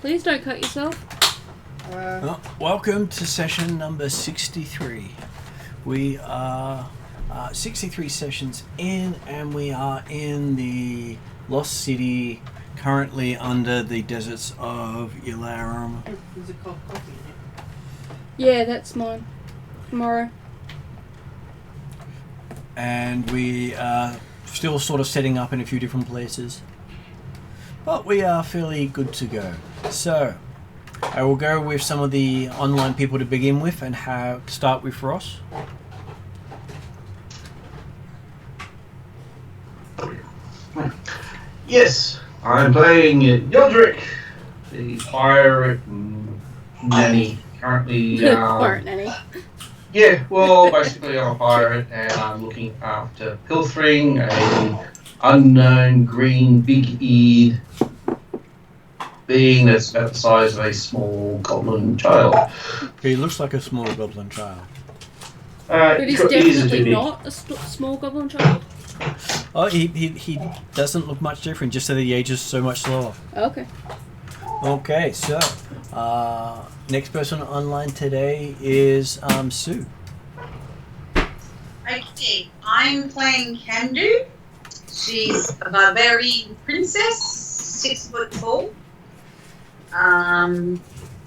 Please don't cut yourself. Welcome to session number 63. We are 63 sessions in, and we are in the Lost City, currently under the deserts of Ilarum. There's a coffee in it. Yeah, that's mine. Tomorrow. And we are still sort of setting up in a few different places. But we are fairly good to go. So, I will go with some of the online people to begin with and start with Ross. Yes, I'm playing Yodrick, the pirate nanny. Currently, Pirate nanny. yeah, well, basically I'm a pirate and I'm looking after pilfering a unknown green big-eared being that's about the size of a small goblin child. He looks like a small goblin child. But he's Ears are too definitely big. not a small goblin child. Oh, he doesn't look much different, just that he ages so much slower. Okay. Okay, so next person online today is Sue. Okay, I'm playing Kandu. She's a barbarian princess, 6'4".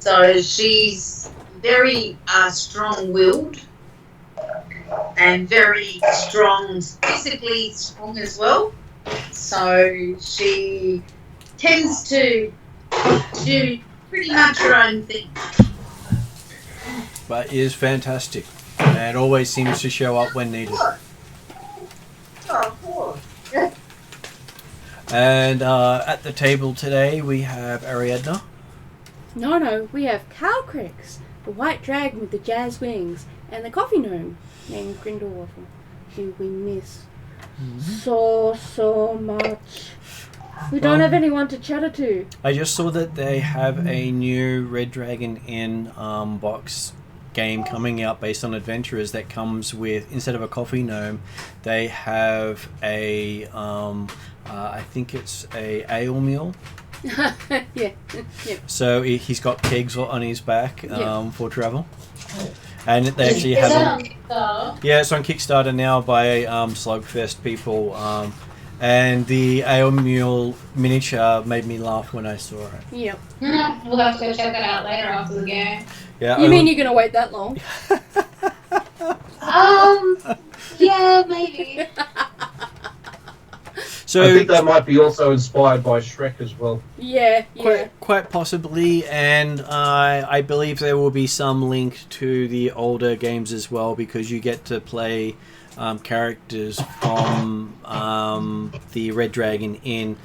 So she's very strong-willed and very strong, physically strong as well. So she tends to do pretty much her own thing. But is fantastic and always seems to show up when needed. Oh, And at the table today we have Ariadna. No, we have Calcrix, the white dragon with the jazz wings, and the coffee gnome named Grindelwaffle, who we miss so much. We don't have anyone to chatter to. I just saw that they have a new Red Dragon Inn box game coming out based on adventurers that comes with, instead of a coffee gnome, they have a I think it's a ale mule. Yeah. So he's got kegs on his back for travel. And they actually have it's on Kickstarter now by Slugfest people. And the ale mule miniature made me laugh when I saw it. Yep. We'll have to go check it out later after the game. Yeah. You mean you're going to wait that long? Yeah, maybe. So I think that might be also inspired by Shrek as well. Yeah. Quite possibly, and I believe there will be some link to the older games as well, because you get to play characters from the Red Dragon Inn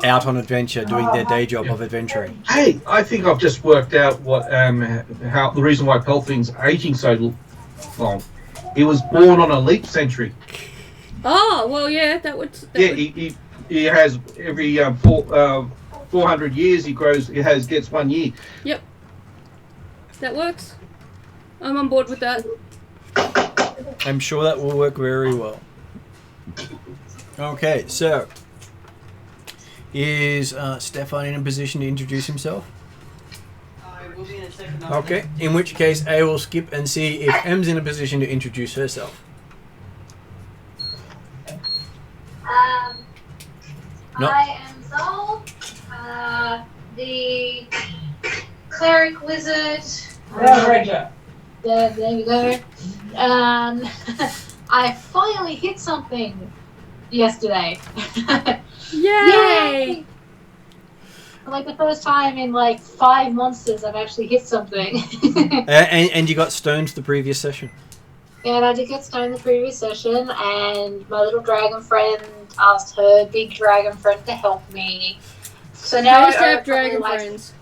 out on adventure, doing their day job of adventuring. Hey, I think I've just worked out what how the reason why Pelfing's aging so long. He was born on a leap century. Oh, well, yeah, that would... He has every 400 years he grows. Gets 1 year. Yep. That works. I'm on board with that. I'm sure that will work very well. Okay, so is Stefan in a position to introduce himself? I will be in a second. Okay, in which case I will skip and see if Em's in a position to introduce herself. No. I am Zol, the cleric wizard. Ranger. There we go. I finally hit something yesterday. Yay! For like the first time in like 5 monsters, I've actually hit something. And you got stoned the previous session. And I did get stoned the previous session, and my little dragon friend asked her big dragon friend to help me. So now I used to I have dragon like, friends.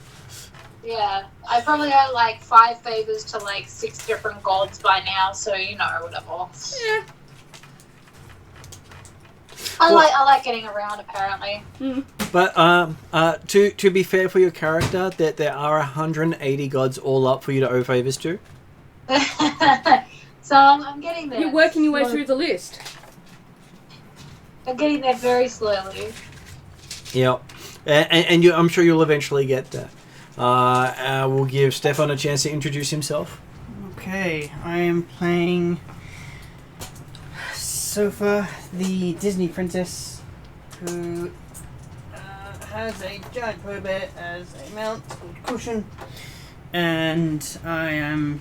Yeah, I probably owe like 5 favors to like 6 different gods by now, so you know, whatever. Yeah. I like getting around apparently. But to be fair for your character, that there are 180 gods all up for you to owe favors to. So I'm getting there. You're working your way through the list. I'm getting there very slowly. Yep. And I'm sure you'll eventually get there. We'll give Stefan a chance to introduce himself. Okay, I am playing Sofa, the Disney princess, who has a giant polar bear as a mount called Cushion, and I am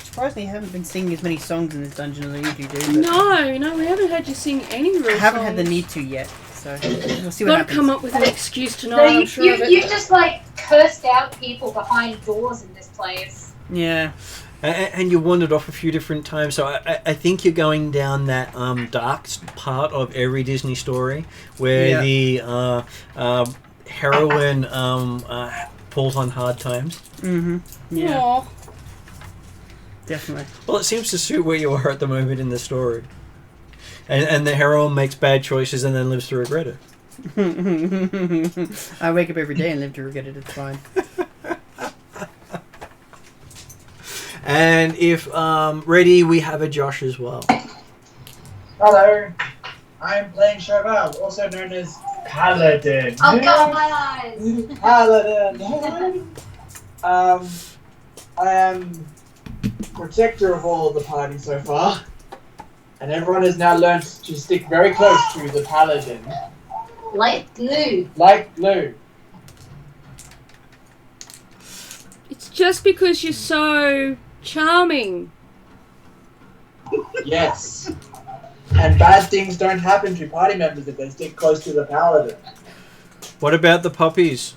surprisingly haven't been singing as many songs in this dungeon as I usually do. But No, we haven't had you sing any real I haven't songs. had the need to yet, so we'll see what Gotta happens. come up with an excuse tonight, No, I'm sure of it. you just like cursed out people behind doors in this place. Yeah. And you wandered off a few different times, so I think you're going down that dark part of every Disney story where the heroine falls on hard times. Mm-hmm. Yeah, Aw. definitely. Well, it seems to suit where you are at the moment in the story. And the heroine makes bad choices and then lives to regret it. I wake up every day and live to regret it. It's fine. And if ready, we have a Josh as well. Hello, I'm playing Chauvel, also known as Paladin. Oh god, my eyes! Paladin. I am protector of all of the party so far, and everyone has now learned to stick very close to the Paladin, Like glue. like glue. It's just because you're so charming. Yes. And bad things don't happen to party members if they stick close to the Paladin. What about the puppies?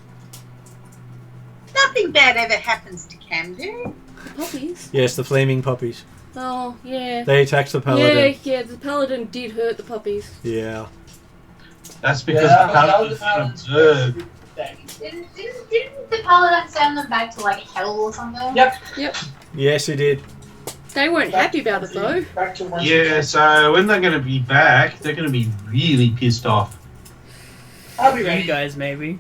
Nothing bad ever happens to Camden. Puppies? Yes, the flaming puppies. Oh, yeah. They attacked the paladin. Yeah, the paladin did hurt the puppies. Yeah. That's because Yeah, the that was Paladin's the Paladin's observed. thing. Didn't the paladin send them back to like hell or something? Yep. Yes, he did. They weren't happy about it, though. Back to one. Yeah, so when they're going to be back, they're going to be really pissed off. I'll be You ready. guys, maybe.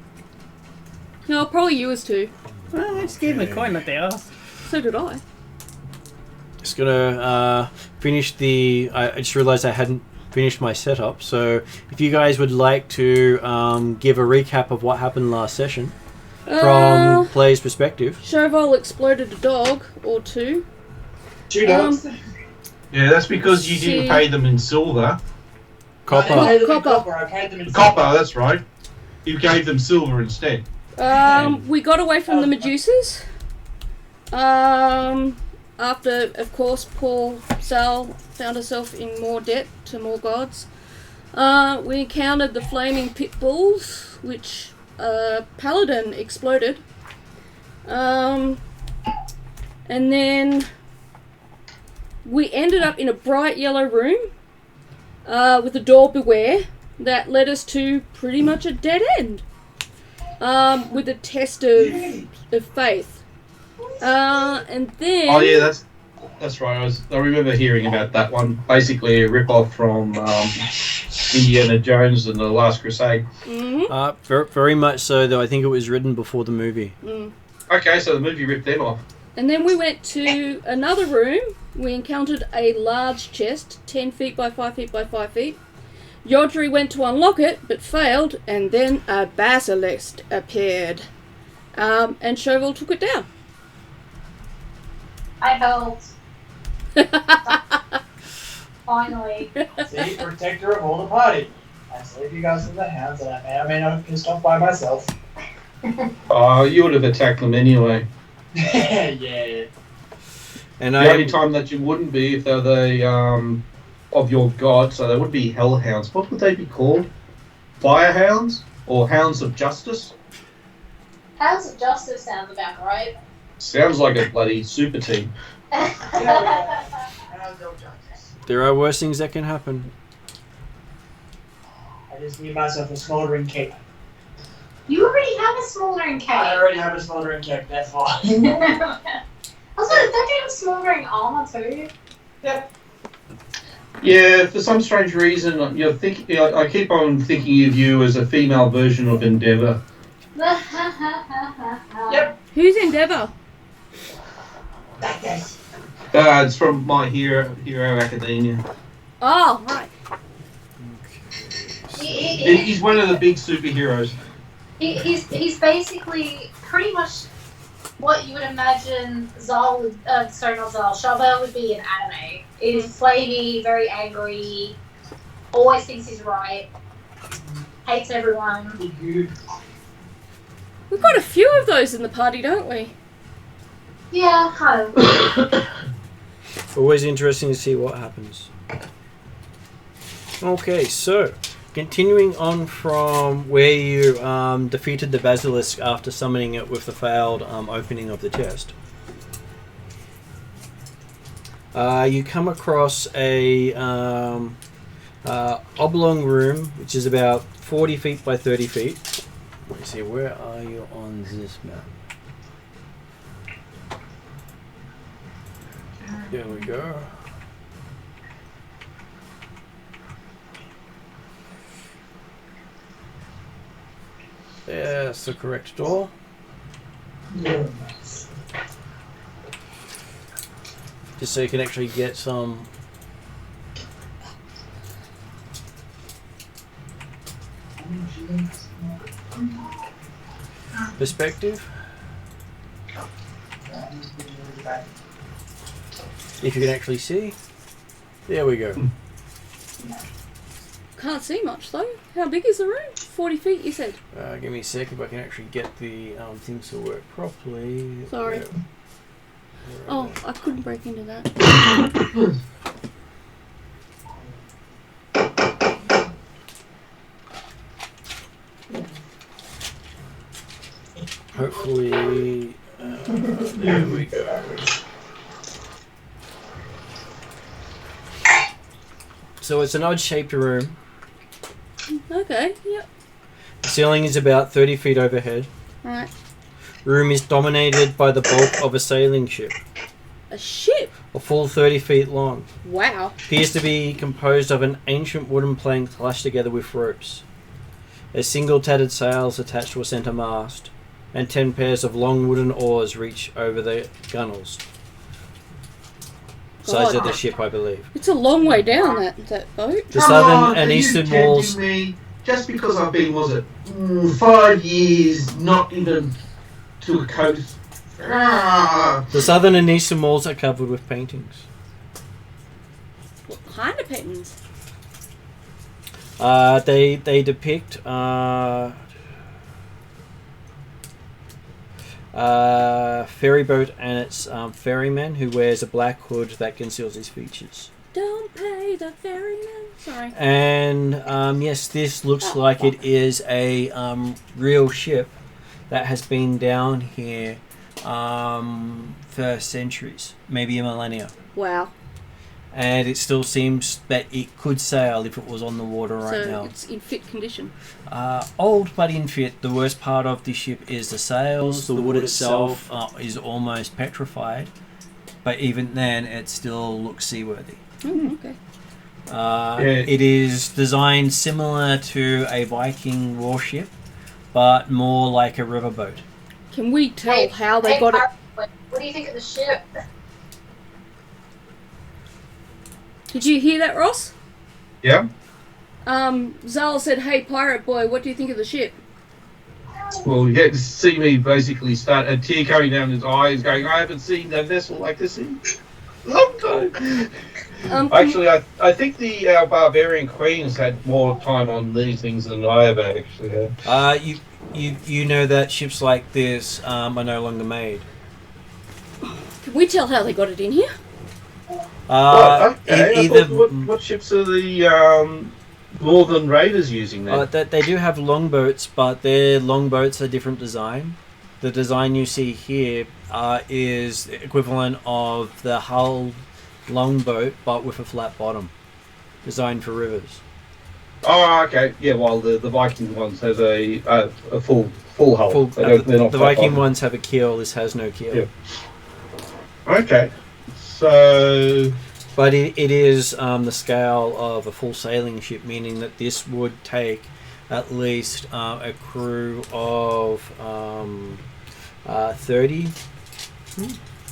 No, probably yours too. Well, I just gave them a coin like they asked. So did I. Just gonna finish the. I just realised I hadn't finished my setup. So if you guys would like to give a recap of what happened last session from player's perspective. Chauvel exploded a dog or two. 2 dogs. Yeah, that's because you didn't See- pay them in silver. Copper. I paid them in Copper. copper. I paid them in Copper, that's right. You gave them silver instead. We got away from the Medusas. After, of course, poor Sal found herself in more debt to more gods. We encountered the flaming pit bulls, which Paladin exploded. And then we ended up in a bright yellow room with a door beware that led us to pretty much a dead end. With a test of faith. And then... Oh yeah, that's right. I remember hearing about that one. Basically, a rip-off from Indiana Jones and the Last Crusade. Mm-hmm. Very much so, though. I think it was written before the movie. Okay, so the movie ripped them off. And then we went to another room. We encountered a large chest, 10 feet by 5 feet by 5 feet. Yodri went to unlock it, but failed, and then a basilisk appeared. And Chauvel took it down. I helped. Finally. See, protector of all the party. I saved you guys from the hounds, and I may or may not have pissed off by myself. You would have attacked them anyway. Yeah. And The only time that you wouldn't be if they're the of your god, so they would be hellhounds. What would they be called? Firehounds or hounds of justice? Hounds of Justice sounds about right. Sounds like a bloody super team. there are worse things that can happen. I just need myself a smoldering cape. You already have a smoldering cape. I already have a smoldering cape, that's fine. I was like, don't you have smoldering armor too? Yep. Yeah, for some strange reason, you're thinking. I keep on thinking of you as a female version of Endeavour. Yep. Who's Endeavour? That guy. It's from My Hero Academia. Oh, right. He's one of the big superheroes. He's basically pretty much what you would imagine Zal would, sorry, not Zal, Chauvel would be in anime. It is flamey, very angry, always thinks he's right, hates everyone. We've got a few of those in the party, don't we? Yeah, kind of. Always interesting to see what happens. Okay, so continuing on from where you defeated the basilisk after summoning it with the failed opening of the chest. You come across a oblong room which is about 40 feet by 30 feet. Let me see, where are you on this map? There we go. That's the correct door. Just so you can actually get some perspective. If you can actually see. There we go. Can't see much though. How big is the room? 40 feet, you said. Give me a sec if I can actually get the things to work properly. Sorry. Where Oh, I couldn't break into that. Hopefully, there we go. So it's an odd-shaped room. Okay, yep. The ceiling is about 30 feet overhead. Right. Room is dominated by the bulk of a sailing ship, A ship? a full 30 feet long. Wow. Appears to be composed of an ancient wooden plank lashed together with ropes. A single tattered sail is attached to a centre mast, and 10 pairs of long wooden oars reach over the gunwales. Size of the ship, I believe. It's a long way down that boat. The Come southern on, and are you eastern tempting walls. me? Just because I've been, 5 years, not even to a coast. The southern and eastern walls are covered with paintings. What kind of paintings? They depict ferry boat and its ferryman who wears a black hood that conceals his features. Don't pay the ferryman. Sorry. And yes, this looks like it is a real ship that has been down here for centuries, maybe a millennia. Wow. And it still seems that it could sail if it was on the water right So now. it's in fit condition. Old but in fit. The worst part of the ship is the sails. The wood itself is almost petrified, but even then, it still looks seaworthy. Okay. It is designed similar to a Viking warship, but more like a riverboat. Can we tell how they got it? What do you think of the ship? Did you hear that, Ross? Yeah. Zal said, "Hey, pirate boy, what do you think of the ship?" Well, you get to see me basically start a tear coming down his eyes, going, "I haven't seen a vessel like this in a long time." Actually, I think our barbarian queen's had more time on these things than I ever actually had. You know that ships like this are no longer made. Can we tell how they got it in here? Either What ships are the Northern Raiders using then? they do have longboats, but their longboats are different design. The design you see here is equivalent of the hull longboat, but with a flat bottom, designed for rivers. Oh, okay. Yeah, while the Viking ones has a full hull. They're not The flat Viking bottom. ones have a keel. This has no keel. Yeah. Okay. So, But it is the scale of a full sailing ship, meaning that this would take at least a crew of 30.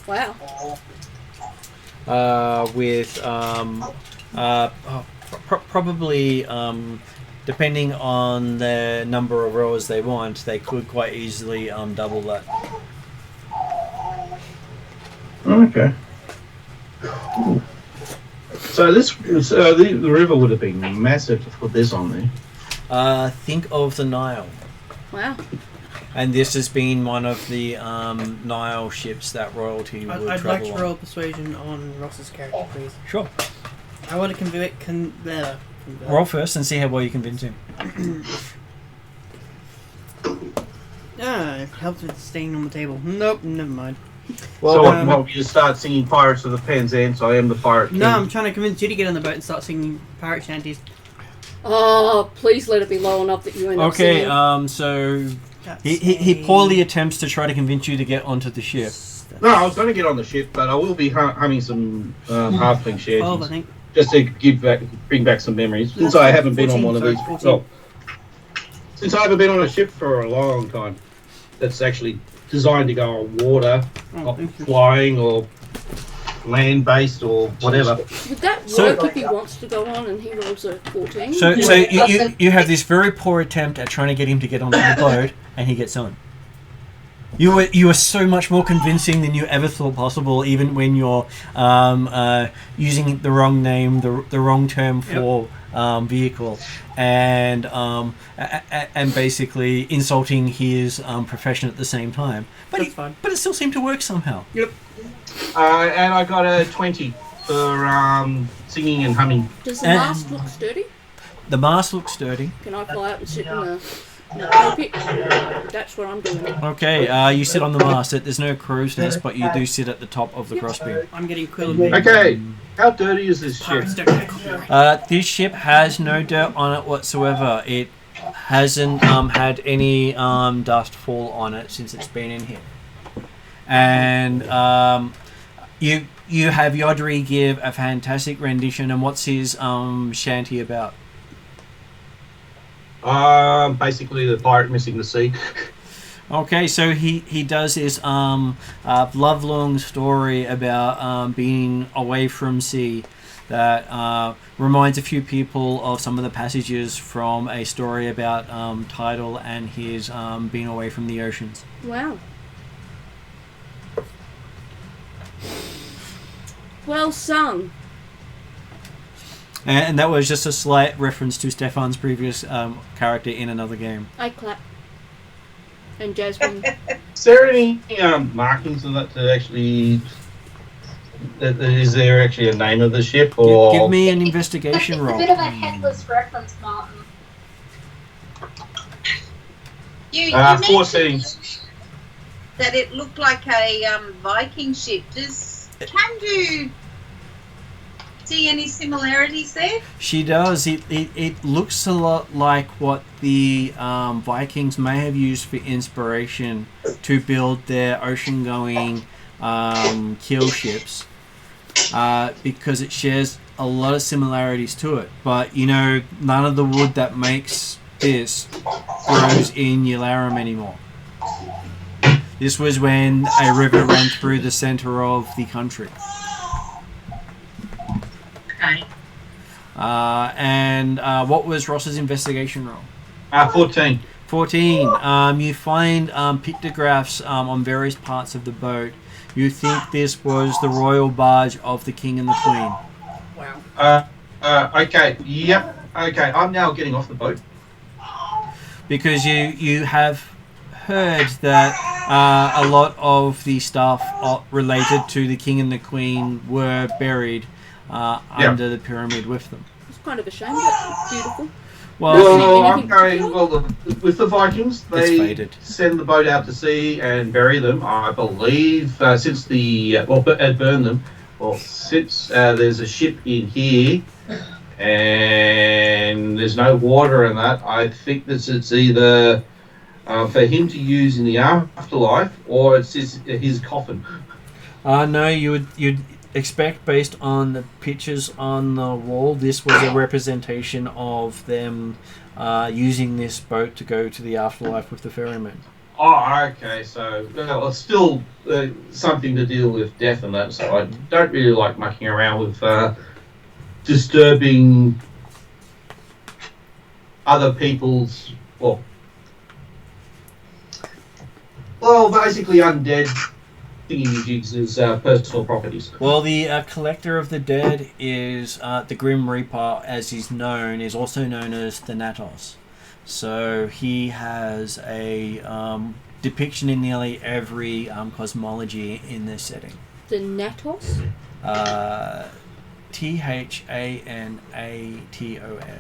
Wow. With probably depending on the number of rowers they want, they could quite easily double that. Okay. So the river would have been massive to put this on there. Think of the Nile. Wow. And this has been one of the Nile ships that royalty would I'd travel like to on. roll persuasion on Ross's character, please. Sure. I want to convey it. Roll first and see how well you convince him. It helps with staying on the table. Nope, never mind. Well, so what, want me to start singing Pirates of the Penzance? I am the Pirate King. No, I'm trying to convince you to get on the boat and start singing pirate shanties. Oh, please let it be low enough that you end up singing. Okay, so he poorly attempts to try to convince you to get onto the ship. No, I was going to get on the ship, but I will be humming some halfling shanties. 12, I think. Just to bring back some memories. Since I haven't been on one of these. 14. Well, since I haven't been on a ship for a long time, that's actually designed to go on water, not flying or land-based or whatever. Would that work if he wants to go on and he rolls a 14? So you have this very poor attempt at trying to get him to get onto the boat, and he gets on. You were so much more convincing than you ever thought possible, even when you're using the wrong name, the wrong term for vehicle, and basically insulting his profession at the same time. But but it still seemed to work somehow. Yep. And I got a 20 for singing and humming. Does the mast look sturdy? The mast looks sturdy. Can I fly up and sit in the cockpit? That's what I'm doing. Okay, you sit on the mast. There's no crow's nest, but you do sit at the top of the crossbeam. I'm getting quilted. Okay, how dirty is this ship? Pirates don't get copyright. This ship has no dirt on it whatsoever. It hasn't had any dust fall on it since it's been in here. And you have Yodri give a fantastic rendition. And what's his shanty about? Basically the pirate missing the sea. Okay, so he does this love-long story about being away from sea that reminds a few people of some of the passages from a story about Tidal and his being away from the oceans. Wow. Well sung. And that was just a slight reference to Stefan's previous character in another game. I clap. And Jasmine. Is there any markings on that to actually... Is there actually a name of the ship? Or Give me an investigation roll. It's a bit of a headless reference, Martin. You 14. mentioned that it looked like a Viking ship. Can you see any similarities there? She does. It looks a lot like what the Vikings may have used for inspiration to build their ocean-going kill ships, because it shares a lot of similarities to it. But you know, none of the wood that makes this grows in Yularam anymore. This was when a river ran through the center of the country. Okay. And what was Ross's investigation roll? 14. 14. You find pictographs on various parts of the boat. You think this was the royal barge of the king and the queen. Wow. Okay. Yep. Okay. I'm now getting off the boat. Because you have heard that a lot of the stuff related to the king and the queen were buried under the pyramid with them. It's kind of a shame, but beautiful. Well, I'm going. Well, with the Vikings, they send the boat out to sea and bury them. I believe since burn them. Well, since there's a ship in here and there's no water in that, I think that it's either for him to use in the afterlife or it's his coffin. No, you'd expect, based on the pictures on the wall, this was a representation of them using this boat to go to the afterlife with the ferryman. Oh, okay. So it's still something to deal with death and that. So I don't really like mucking around with disturbing other people's, well, basically undead thingy-jigs as personal properties. Well, the collector of the dead is the Grim Reaper, as he's known, is also known as Thanatos. So he has a depiction in nearly every cosmology in this setting. Thanatos? Thanatos.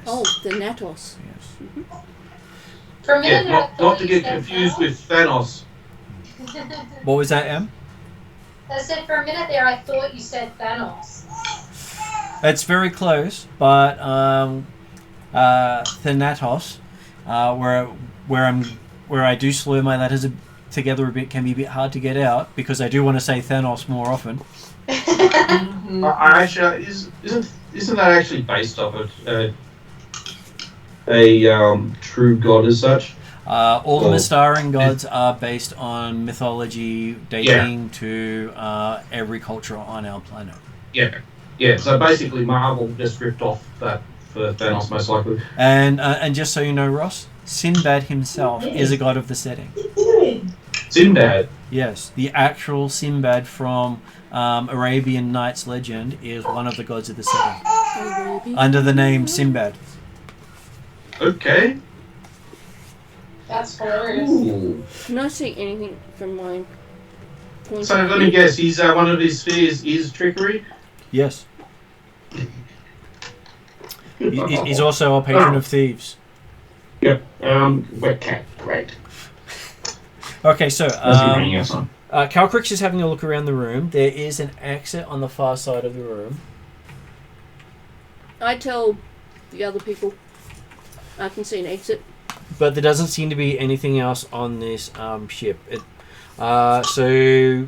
Oh, Thanatos. Yes. Mm-hmm. For a minute, Yeah, I not thought to you get said confused with Thanos. What was that, Em? I said for a minute there, I thought you said Thanos. It's very close, but Thanatos, where I do slur my letters together a bit, can be a bit hard to get out because I do want to say Thanos more often. I actually isn't that actually based off of a true god as such? All the Mystaran gods are based on mythology dating to every culture on our planet. Yeah. So basically, Marvel just ripped off that for Thanos, most likely. And just so you know, Ross, Sinbad himself is a god of the setting. Sinbad. Yes, the actual Sinbad from Arabian Nights legend is one of the gods of the setting, under the name Sinbad. Okay. That's hilarious. Ooh. Can I see anything from my point So of let view? me guess. He's one of his fears is trickery. Yes. He's also a patron of thieves. Yep. Wet cat. Great. Okay, so Son. Calcrix is having a look around the room. There is an exit on the far side of the room. I tell the other people I can see an exit. But there doesn't seem to be anything else on this ship. So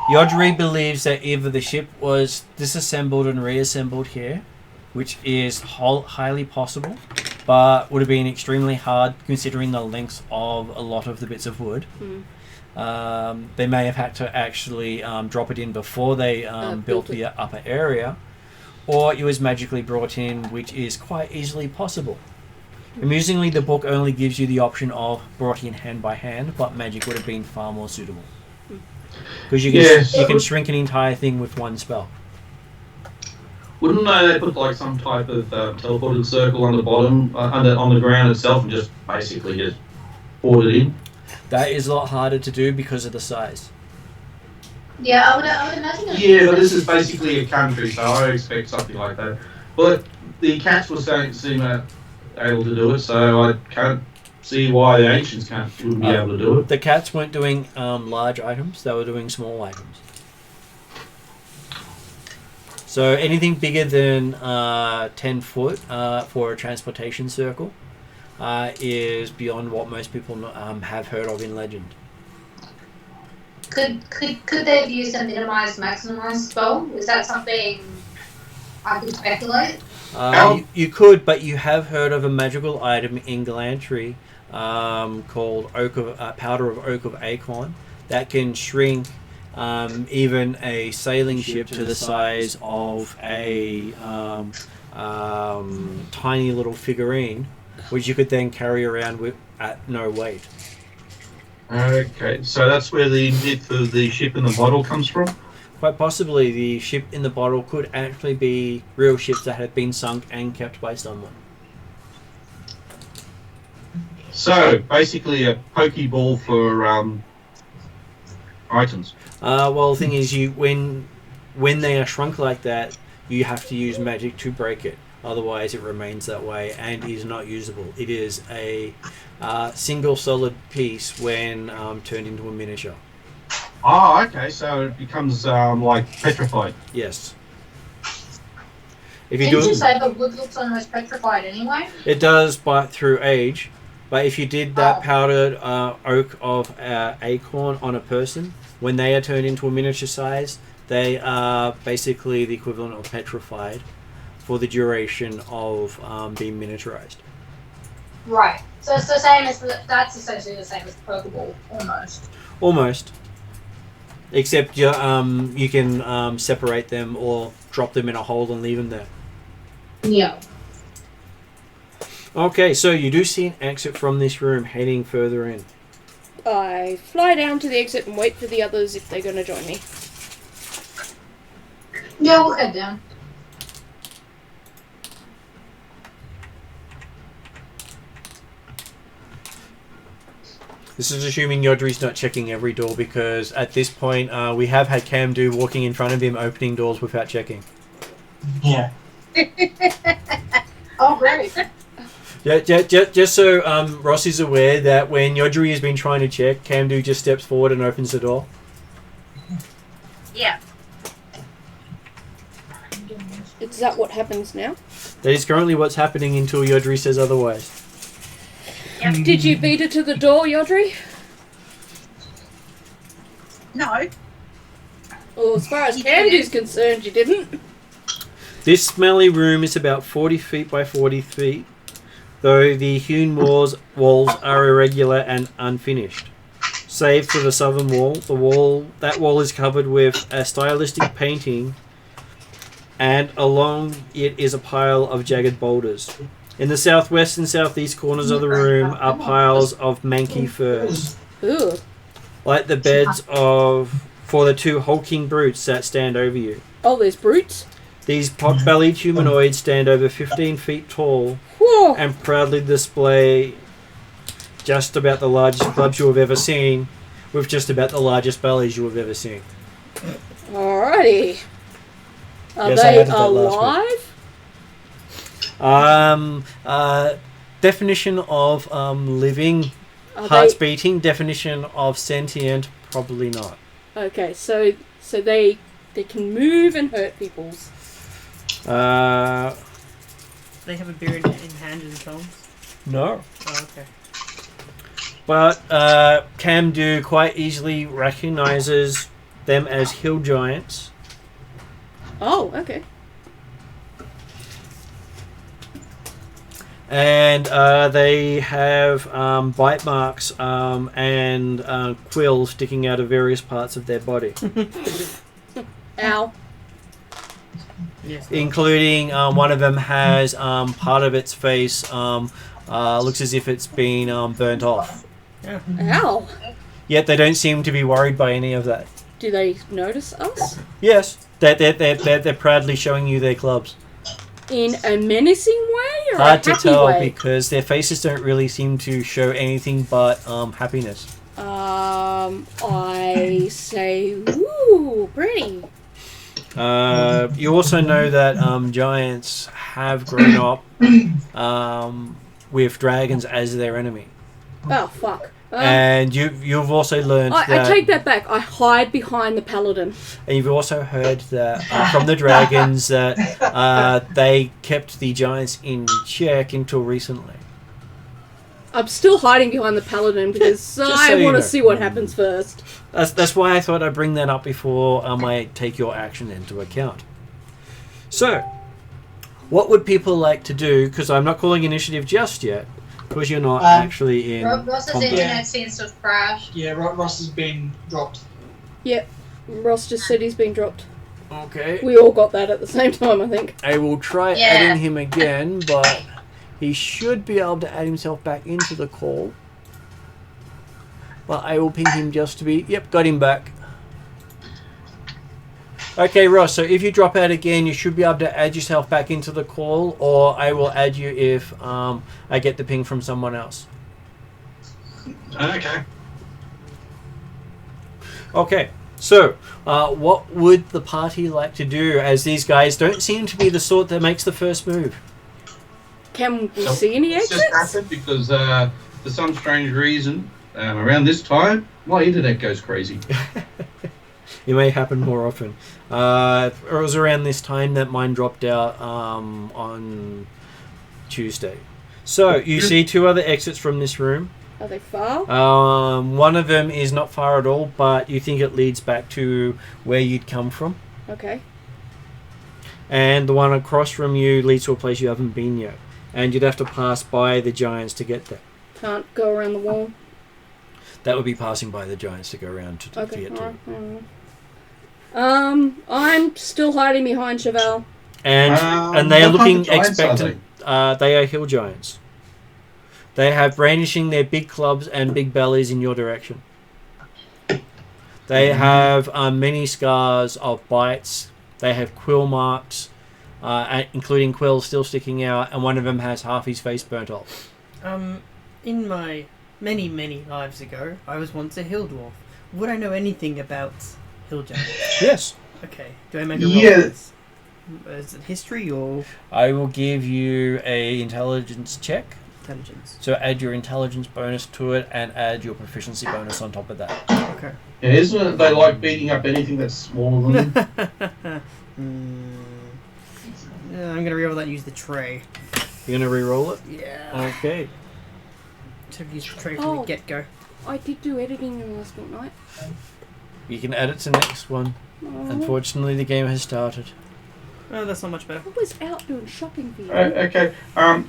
Yodri believes that either the ship was disassembled and reassembled here, which is highly possible, but would have been extremely hard considering the length of a lot of the bits of wood. They may have had to actually drop it in before they built the upper area, or it was magically brought in, which is quite easily possible. Amusingly, the book only gives you the option of brought in hand by hand, but magic would have been far more suitable. Because you can shrink an entire thing with one spell. Wouldn't they put like some type of teleported circle on the bottom, on the ground itself, and just basically just pour it in? That is a lot harder to do because of the size. Yeah, I would imagine. Yeah, but this is basically a country, so I expect something like that. But the cats were seem able to do it, so I can't see why the ancients wouldn't be able to do it. The cats weren't doing large items; they were doing small items. So anything bigger than 10 foot for a transportation circle is beyond what most people have heard of in legend. Could they have used a minimized maximized spell? Is that something I could speculate? You could, but you have heard of a magical item in Galantry called Powder of Oak of Acorn that can shrink even a sailing ship to the size of a tiny little figurine, which you could then carry around at no weight. Okay, so that's where the myth of the ship in the bottle comes from? Quite possibly the ship in the bottle could actually be real ships that had been sunk and kept by someone. So, basically a pokeball for items. Well, the thing is, when they are shrunk like that, you have to use magic to break it. Otherwise, it remains that way and is not usable. It is a single solid piece when turned into a miniature. Oh, okay, so it becomes like petrified. Yes. If Didn't you say the wood looks almost petrified anyway? It does, but through age. But if you did that powdered oak of acorn on a person, when they are turned into a miniature size, they are basically the equivalent of petrified for the duration of being miniaturized. Right. So it's the same as that's essentially the same as the Pokeball, almost. Almost. Except you can separate them or drop them in a hole and leave them there. Yeah. Okay, so you do see an exit from this room heading further in. I fly down to the exit and wait for the others if they're going to join me. Yeah, we'll head down. This is assuming Yodri's not checking every door, because at this point we have had Camdu walking in front of him opening doors without checking. Yeah. Oh, great. Yeah, just so Ross is aware that when Yodri has been trying to check, Camdu just steps forward and opens the door. Yeah. Is that what happens now? That is currently what's happening until Yodri says otherwise. Yep. Did you beat it to the door, Yodri? No. Well, as far as You Candy's didn't. concerned, you didn't. This smelly room is about 40 feet by 40 feet, though the hewn walls are irregular and unfinished. Save for the southern wall, that wall is covered with a stylistic painting, and along it is a pile of jagged boulders. In the southwest and southeast corners of the room are piles of manky furs, Ooh. like the beds for the two hulking brutes that stand over you. Oh, there's brutes? These pot-bellied humanoids stand over 15 feet tall Whoa. and proudly display just about the largest clubs you have ever seen, with just about the largest bellies you have ever seen. Alrighty. Are Yes, I they added that last week. alive? Definition of living, Are hearts they... beating. Definition of sentient, probably not. Okay, so they can move and hurt people. They have a beer in hand and tongues. No. Oh, okay. But Camdu quite easily recognizes them as hill giants. Oh, okay. And they have bite marks and quills sticking out of various parts of their body, Ow. Yes. including one of them has part of its face looks as if it's been burnt off. Yeah. Ow. Yet they don't seem to be worried by any of that. Do they notice us? Yes, they're proudly showing you their clubs. In a menacing way or Hard a to happy tell way? because their faces don't really seem to show anything but happiness. I say, ooh, pretty. You also know that giants have grown up with dragons as their enemy, Oh, fuck. and you've also learned I that, take that back. I hide behind the paladin. and you've also heard that from the dragons that they kept the giants in check until recently. I'm still hiding behind the paladin because I so you want to know. see what happens first. That's why I thought I'd bring that up before I take your action into account. So, what would people like to do? Because I'm not calling initiative just yet, because you're not actually in Ross's combat. internet seems to have crashed. Yeah, Ross has been dropped. Ross just said he's been dropped. Okay. We all got that at the same time, I think. I will try Yeah. adding him again, but he should be able to add himself back into the call. But I will ping him just to be... Yep, got him back. Okay, Ross, so if you drop out again, you should be able to add yourself back into the call, or I will add you if I get the ping from someone else. Okay. Okay, so what would the party like to do, as these guys don't seem to be the sort that makes the first move? Can we see any It's just exits? happened because for some strange reason, around this time, my internet goes crazy. It may happen more often. It was around this time that mine dropped out on Tuesday. So, you see two other exits from this room. Are they far? One of them is not far at all, but you think it leads back to where you'd come from. Okay. And the one across from you leads to a place you haven't been yet. And you'd have to pass by the giants to get there. Can't go around the wall. That would be passing by the giants to go around to Okay. get to. Alright. I'm still hiding behind Chevelle. And they are what kind looking of giants are expectant. They are hill giants. They have brandishing their big clubs and big bellies in your direction. They have many scars of bites. They have quill marks, including quills still sticking out, and one of them has half his face burnt off. In my many lives ago, I was once a hill dwarf. Would I know anything about hill giants? Yes. Okay. Do I make a roll? Yes. Is it history or I will give you a intelligence check. intelligence? So add your intelligence bonus to it and add your proficiency bonus on top of that. Okay. Yeah, isn't it they like beating up anything that's smaller than them? Yeah, I'm gonna reroll that and use the tray. You're going to re-roll it? Yeah. Okay. To use the tray from the Oh. get-go. I did do editing last fortnight. You can add it to next one. Unfortunately, the game has started. Oh, that's not much better. I was out doing shopping for you. Okay.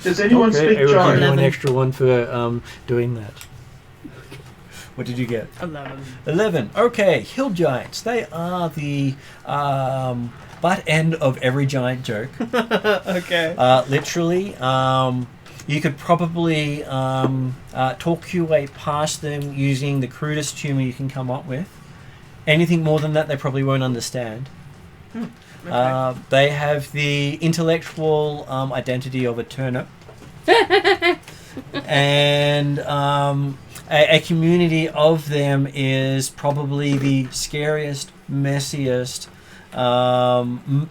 Does anyone Okay, speak I will give you giant? an 11. extra one for doing that. What did you get? 11. 11. Okay, hill giants. They are the butt end of every giant joke. Okay. Literally, you could probably talk your way past them using the crudest humour you can come up with. Anything more than that, they probably won't understand. Okay. They have the intellectual identity of a turnip. And a community of them is probably the scariest, messiest,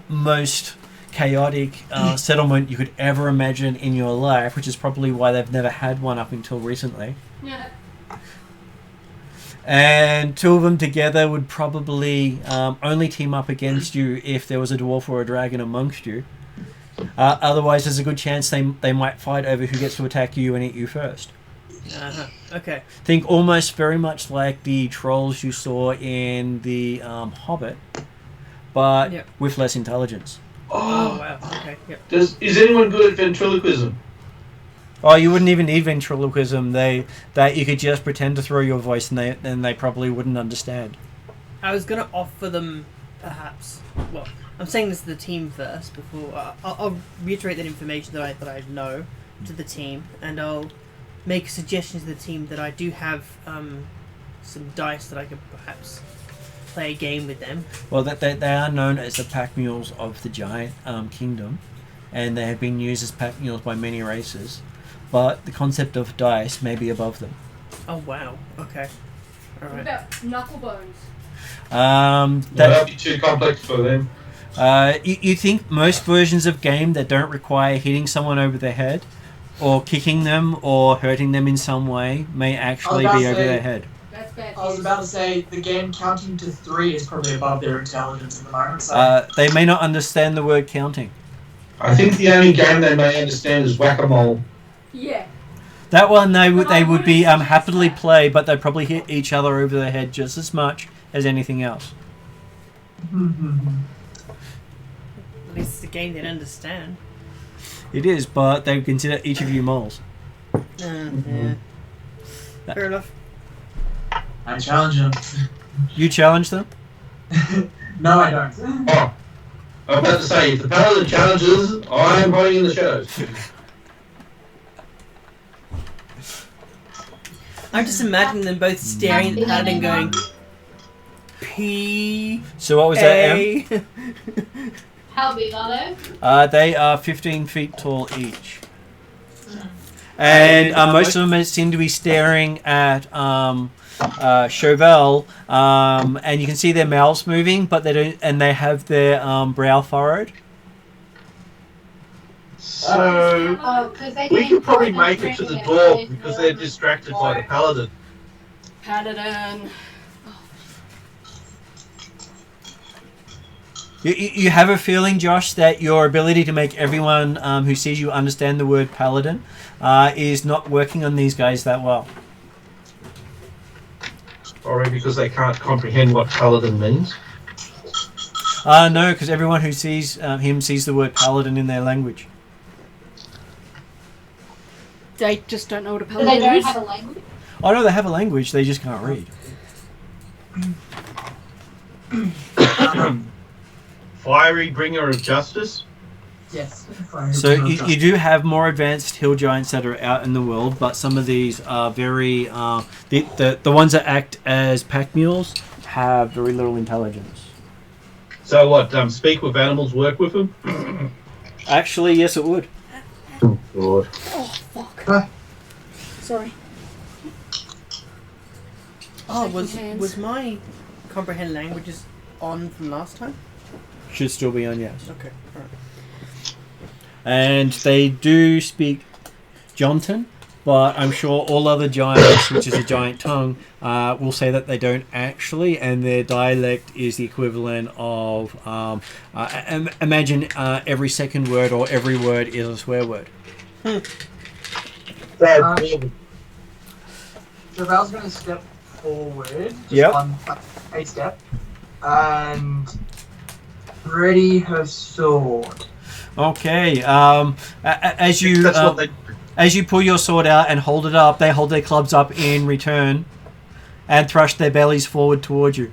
most chaotic settlement you could ever imagine in your life, which is probably why they've never had one up until recently. Yeah. And two of them together would probably only team up against you if there was a dwarf or a dragon amongst you. Otherwise, there's a good chance they might fight over who gets to attack you and eat you first. Okay. Think almost very much like the trolls you saw in the Hobbit, but Yep. with less intelligence. Oh, wow. Okay. Yep. Is anyone good at ventriloquism? Oh, you wouldn't even need ventriloquism. That you could just pretend to throw your voice, and they probably wouldn't understand. I was gonna offer them, perhaps. Well, I'm saying this to the team first before I'll reiterate that information that I know to the team, and I'll make suggestions to the team that I do have some dice that I could perhaps play a game with them. Well, they are known as the pack mules of the giant kingdom, and they have been used as pack mules by many races. But the concept of dice may be above them. Oh wow. Okay. All What right. about knucklebones? That'd be too complex for them. You think most versions of game that don't require hitting someone over the head, or kicking them, or hurting them in some way, may actually about be to over say- their head. That's bad. I was about to say the game counting to 3 is probably above their intelligence at the moment. So They may not understand the word counting. I think the only game they may understand is whack-a-mole. Yeah. That one they would be happily play, but they'd probably hit each other over the head just as much as anything else. At least it's a game they understand. It is, but they would consider each of you moles. Yeah. Fair enough. I challenge them. You challenge them? No, I don't. Oh, I was about to say, if the paladin challenges, I am hiding in the shadows. I'm just imagining them both staring at the paladin going, P. So what was that, Em? A. How big are they? They are 15 feet tall each. And most of them seem to be staring at Chauvel, and you can see their mouths moving, but they don't, and they have their brow furrowed. So, Oh, because they we can could probably make it to the door because they're distracted by the paladin. Paladin. You have a feeling, Josh, that your ability to make everyone who sees you understand the word paladin is not working on these guys that well. Or because they can't comprehend what paladin means. No, because everyone who sees him sees the word paladin in their language. They just don't know what a So they paladin don't is. have a language? Oh no, they have a language, they just can't read. Fiery bringer of justice. Yes. So you do have more advanced hill giants that are out in the world, but some of these are very the ones that act as pack mules have very little intelligence. So what? Speak with animals, work with them. Actually, yes, it would. Oh God. Oh, fuck. Sorry. Oh, Shaking hands. was my comprehend languages on from last time? Should still be on, yes. Okay. All right. And they do speak Jonton, but I'm sure all other giants, which is a giant tongue, will say that they don't actually, and their dialect is the equivalent of imagine every second word or every word is a swear word. So Val's going to step forward, just a step, and ready her sword. Okay. As you pull your sword out and hold it up, they hold their clubs up in return and thrust their bellies forward towards you.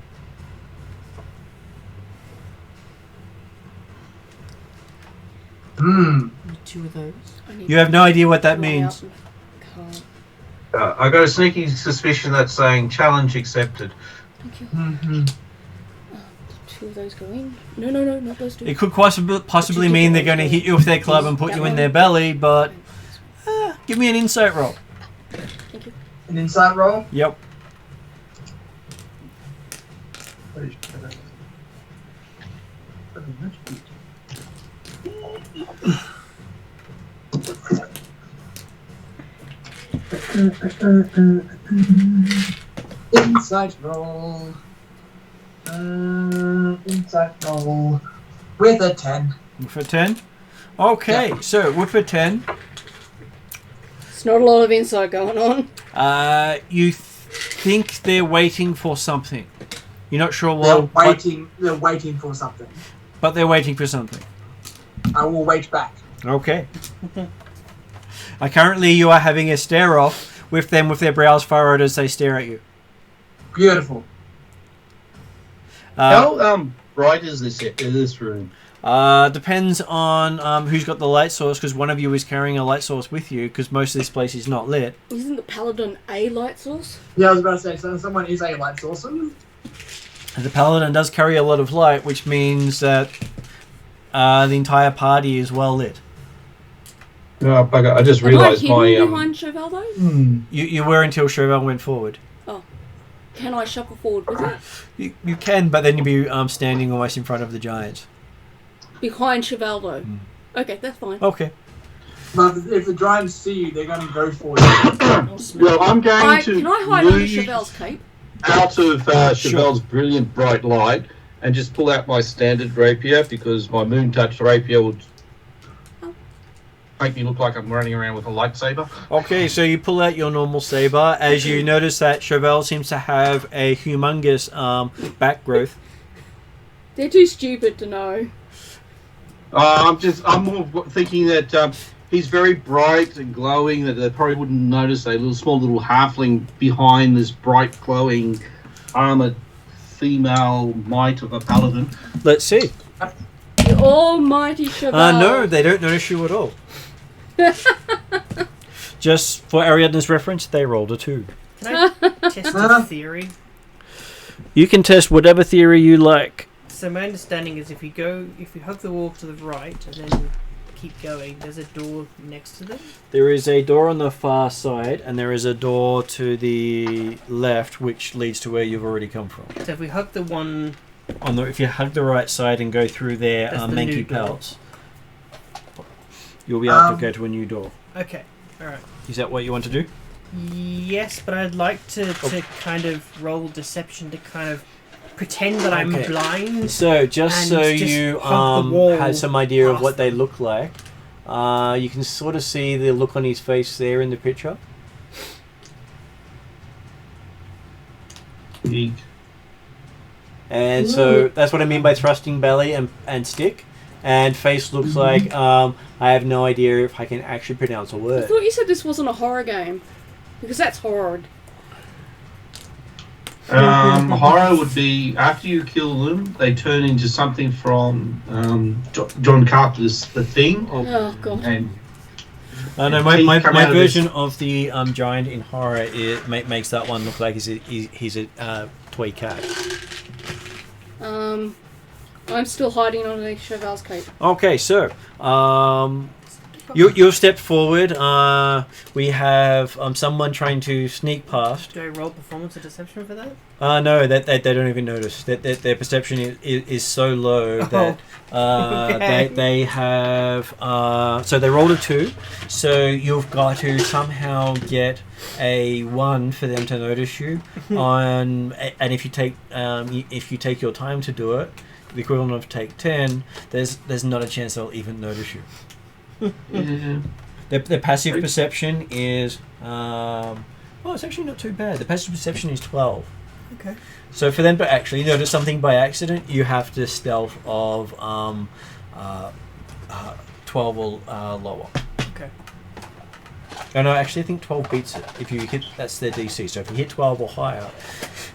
Two of those. You have no idea what that means. I got a sneaky suspicion that's saying challenge accepted. Thank you. Mm-hmm. Two of those go in. No, not those two. It could possibly mean they're going to hit you with their club and put you in their belly, but give me an insight roll. Thank you. An insight roll? Yep. Insight roll. Insight roll. With a 10. With a 10? Okay, so with a 10, It's not a lot of insight going on. you think they're waiting for something. You're not sure They're what, waiting for something. but they're waiting for something. I will wait back. Okay. Currently, you are having a stare off with them with their brows furrowed as they stare at you. Beautiful. How bright is this room? Depends on who's got the light source, because one of you is carrying a light source with you, because most of this place is not lit. Isn't the paladin a light source? Yeah, I was about to say, so someone is a light source. And the paladin does carry a lot of light, which means that the entire party is well lit. Oh, bugger. I just Am I realised hidden my... behind Chauvel though? You were until Chauvel went forward. Oh. Can I shuffle forward with it? You can, but then you'd be standing almost in front of the giants. Behind Chauvel though? Okay, that's fine. Okay. But if the giants see you, they're going to go for you. Well, I'm going Can I hide under Chauvel's cape? out of Chauvel's brilliant bright light and just pull out my standard rapier, because my moon touch rapier would make me look like I'm running around with a lightsaber. Okay, so you pull out your normal saber as you notice that Chauvel seems to have a humongous back growth. They're too stupid to know. I'm more thinking that he's very bright and glowing, that they probably wouldn't notice a small little halfling behind this bright glowing armored female might of a paladin. Let's see. The almighty Chauvel. No, they don't notice you at all. Just for Ariadne's reference, they rolled a 2. Can I test a theory? You can test whatever theory you like. So my understanding is if you hug the wall to the right and then keep going, there's a door next to them? There is a door on the far side, and there is a door to the left, which leads to where you've already come from. So if we hug the one... If you hug the right side and go through their That's the new manky door. pelts, you'll be able to go to a new door. Okay, alright. Is that what you want to do? Yes, but I'd like to kind of roll deception to kind of pretend that I'm blind. So, just so you have some idea of what they look like, you can sort of see the look on his face there in the picture. Eek. And so that's what I mean by thrusting belly and stick. And face looks like I have no idea if I can actually pronounce a I word. thought you said this wasn't a horror game. Because that's horrid. Horror would be after you kill them, they turn into something from John Carpenter's The Thing. Oh god. And No, my version of the giant in horror makes that one look like he's a toy cat. I'm still hiding underneath Cheval's cape. Okay, so you've stepped forward. We have someone trying to sneak past. Do I roll performance or deception for that? No, they don't even notice. Their perception is so low that Okay. they have. So they rolled a 2. So you've got to somehow get a 1 for them to notice you. And if you take your time to do it, the equivalent of take 10, there's not a chance they'll even notice you. yeah. The passive perception is it's actually not too bad. The passive perception is 12. Okay. So for them to actually notice something by accident, you have to stealth of 12 or lower. Okay. Oh no, actually I think 12 beats it. If you hit, that's their DC. So if you hit 12 or higher,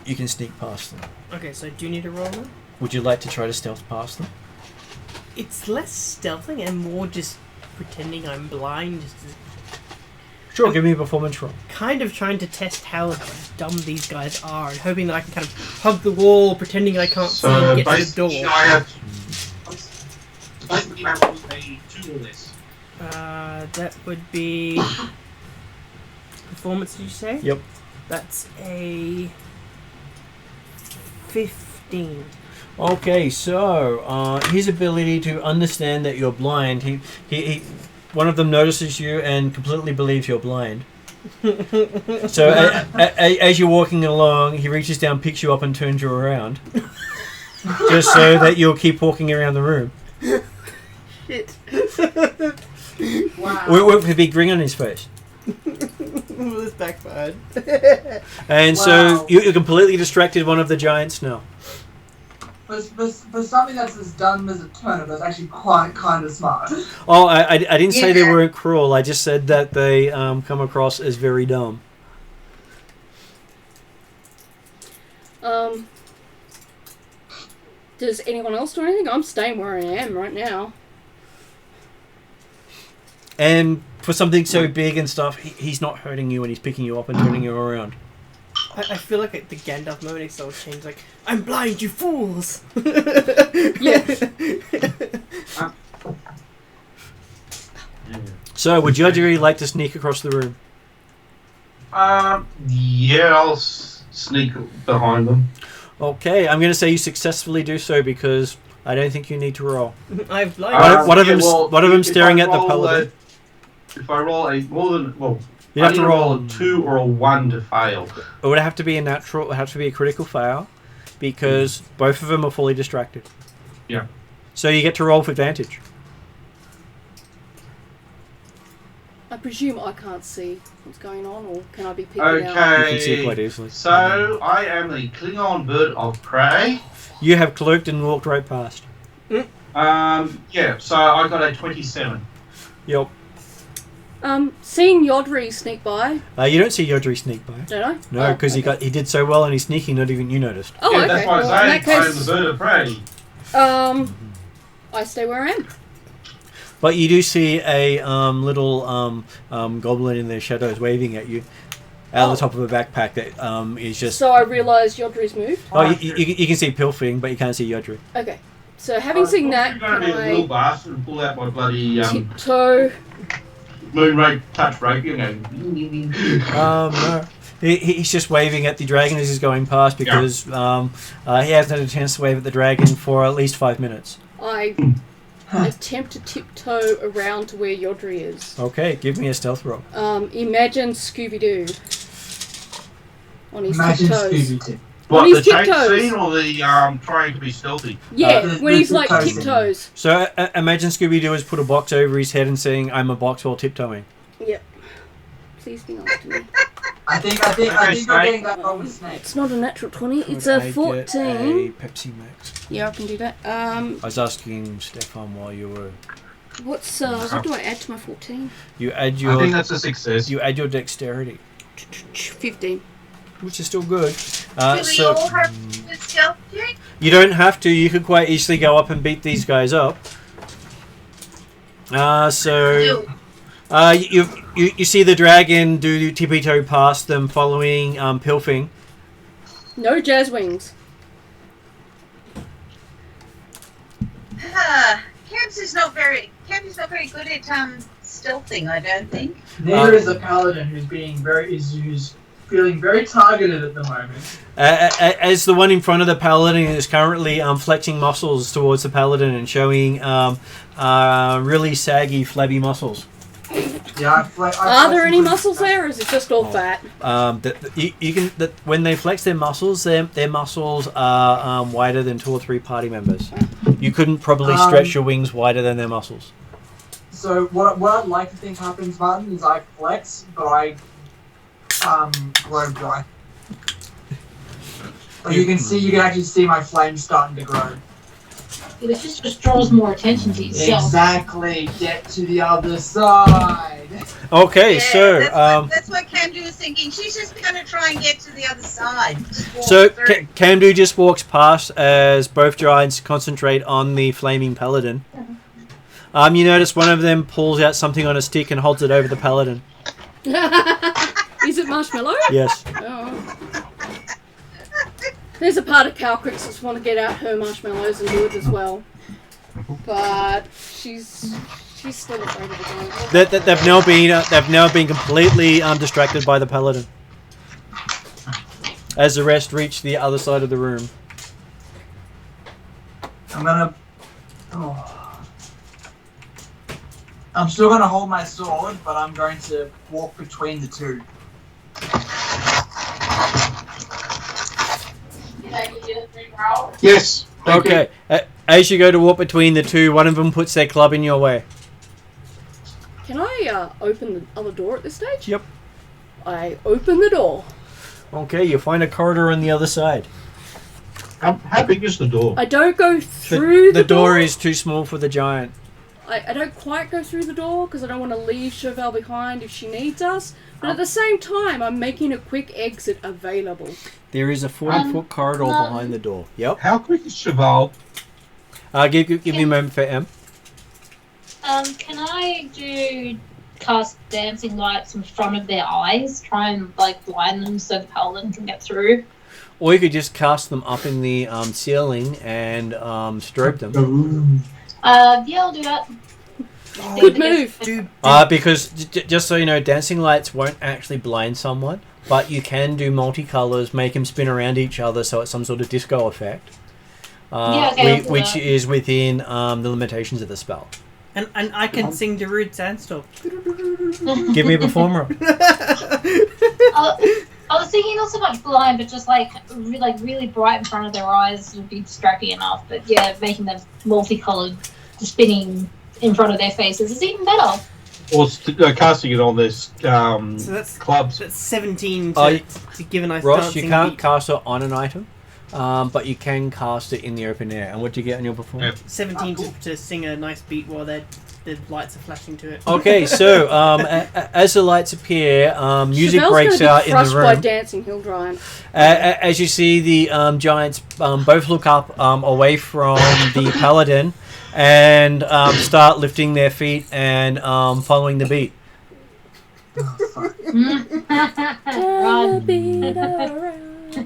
you can sneak past them. Okay, so do you need a roll then? Would you like to try to stealth past them? It's less stealthing and more just pretending I'm blind. Just Sure, give me a performance roll. kind of trying to test how dumb these guys are and hoping that I can kind of hug the wall, pretending I can't see and get to the basically, door. I have a 2 or less. That would be performance. Did you say? Yep. That's a 15. Okay, so his ability to understand that you're blind, he one of them notices you and completely believes you're blind. So as you're walking along, he reaches down, picks you up, and turns you around, just so that you'll keep walking around the room. Shit. Wow. With a big grin on his face. This backfired. And Wow. so you're completely distracted one of the giants now. For something that's as dumb as a turnip, that's actually quite kind of smart. Oh, I didn't say they Yeah. weren't cruel. I just said that they come across as very dumb. Does anyone else do anything? I'm staying where I am right now. And for something so big and stuff, he's not hurting you and he's picking you up and turning you around. I feel like at the Gandalf moment, it's all changed. Like, I'm blind, you fools! Yeah. So, would Judgery like to sneak across the room? Yeah, I'll sneak behind them. Okay, I'm going to say you successfully do so because I don't think you need to roll. I've blind. One of them staring at the paladin. If I roll a more than You I have need to roll. a 2 or a 1 to fail. It would have to be a natural. It would have to be a critical fail because both of them are fully distracted. Yeah. So you get to roll with advantage. I presume I can't see what's going on, or can I be picking You can see it quite Okay. easily. So I am the Klingon bird of prey. You have cloaked and walked right past. Yeah. So I got a 27. Yep. Seeing Yodri sneak by, You don't see Yodri sneak by. don't I? No, Oh, because okay. he did so well and he's sneaking. Not even you noticed. Oh, yeah, okay. that's what Well, I in say. that I am the case, bird of prey. I stay where I am. But you do see a little goblin in the shadows waving at you out of the top of a backpack that is just. So I realise Yodri's moved. You can see Pilfing, but you can't see Yodri. Okay. So having seen that, I'm going can to be a little I bastard and pull out my bloody tiptoe? moon ray touch rope, you know. No. He's just waving at the dragon as he's going past because he hasn't had a chance to wave at the dragon for at least 5 minutes. I attempt to tiptoe around to where Yodri is. Okay, give me a stealth roll. Imagine Scooby-Doo on his Imagine tiptoes. Scooby-Doo. What, On the his chase tiptoes. scene or the trying to be stealthy? Yeah, The- when the he's like tiptoes. tiptoes. So imagine Scooby-Doo has put a box over his head and saying, "I'm a box while tiptoeing." Yep. Please be nice to me. I think you're Snake. getting that wrong with Snake. It's not a natural 20. It's Could a I 14. get a Pepsi Max. Yeah, I can do that. I was asking Stefan while you were. What do I add to my 14? You add I your think that's a success. dexterity, 15. which is still good. Do we So all have to stealth check? you don't have to. You could quite easily go up and beat these guys up. So you see the dragon do tippy-toe past them, following Pilfing. No jazz wings. Camps is not very good at stealthing, I don't think. Neither is the paladin, who's feeling very targeted at the moment. As the one in front of the paladin is currently flexing muscles towards the paladin and showing really saggy, flabby muscles. Yeah, Are there any muscles there, or is it just all fat? When they flex their muscles, their muscles are wider than 2 or 3 party members. You couldn't probably stretch your wings wider than their muscles. So what I'd like to think happens, Martin, is I flex, but I grow dry. Like you can actually see my flames starting to grow. It just draws more attention to yourself. Exactly. Get to the other side. Okay, Yeah, so that's what Camdu was thinking. She's just going to try and get to the other side. Just walk so through. Camdu just walks past as both giants concentrate on the flaming paladin. You notice one of them pulls out something on a stick and holds it over the paladin. Is it marshmallow? Yes. Oh. There's a part of Calcrix that's want to get out her marshmallows and do it as well, but she's still afraid of the giant. They've now been completely distracted by the paladin. As the rest reach the other side of the room. I'm still gonna hold my sword, but I'm going to walk between the two. Yes. thank you. Okay. As you go to walk between the two, one of them puts their club in your way. Can I open the other door at this stage? Yep. I open the door. Okay, you find a corridor on the other side. How big is the door? I don't go through The door is too small for the giant. I don't quite go through the door because I don't want to leave Chauvel behind if she needs us. But at the same time, I'm making a quick exit available. There is a 40-foot corridor behind the door. Yep. How quick is Cheval? Give me a moment for M. Can I cast dancing lights in front of their eyes? Try and blind them so the paladin can get through. Or you could just cast them up in the ceiling and strobe them. Yeah, I'll do that. Good move. Because just so you know, dancing lights won't actually blind someone, but you can do multicolors, make them spin around each other, so it's some sort of disco effect, which is within the limitations of the spell. And I can sing Darude Sandstorm. Give me a performer. I was thinking not so much blind, but just really bright in front of their eyes would be distracting enough. But yeah, making them multicolored, spinning in front of their faces is even better. Or casting it on this So that's clubs. That's 17 to give a nice Ross, dancing you can't beat. cast it on an item, but you can cast it in the open air. And what do you get on your performance? 17 to sing a nice beat while the lights are flashing to it. Okay, so as the lights appear, music Chevel's breaks gonna be out in the crushed by room. dancing hill giant. As you see the giants both look up away from the paladin and start lifting their feet and following the beat.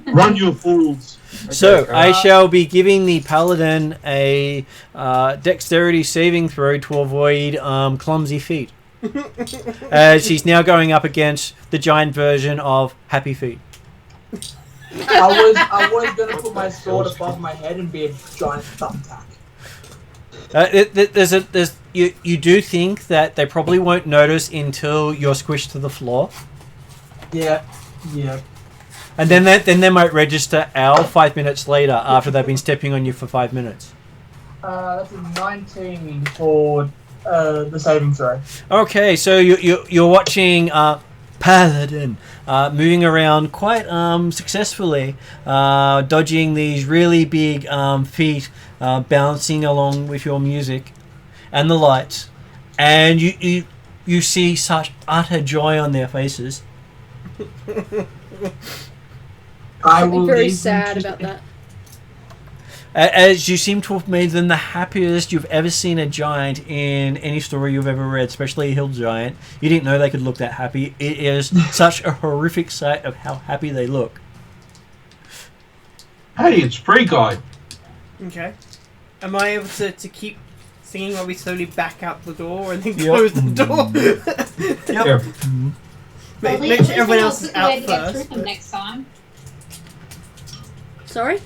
Run, you fools! So I shall be giving the paladin a dexterity saving throw to avoid clumsy feet. As she's now going up against the giant version of Happy Feet. I was gonna put my sword above my head and be a giant thumbtack. You do think that they probably won't notice until you're squished to the floor. Yeah. And then they might register 5 minutes later after they've been stepping on you for 5 minutes. That's a 19 for the saving throw. Okay, so you're watching Paladin moving around quite successfully, dodging these really big feet, bouncing along with your music and the lights, and you see such utter joy on their faces. I something will very leave them sad to- about that. As you seem to have made them the happiest you've ever seen a giant in any story you've ever read, especially a hill giant. You didn't know they could look that happy. It is such a horrific sight of how happy they look. Hey, it's Fri Guy. Okay. Am I able to keep singing while we slowly back out the door and then Yep. close the door? Yeah. Make sure everyone else is out first. Them next time. Sorry?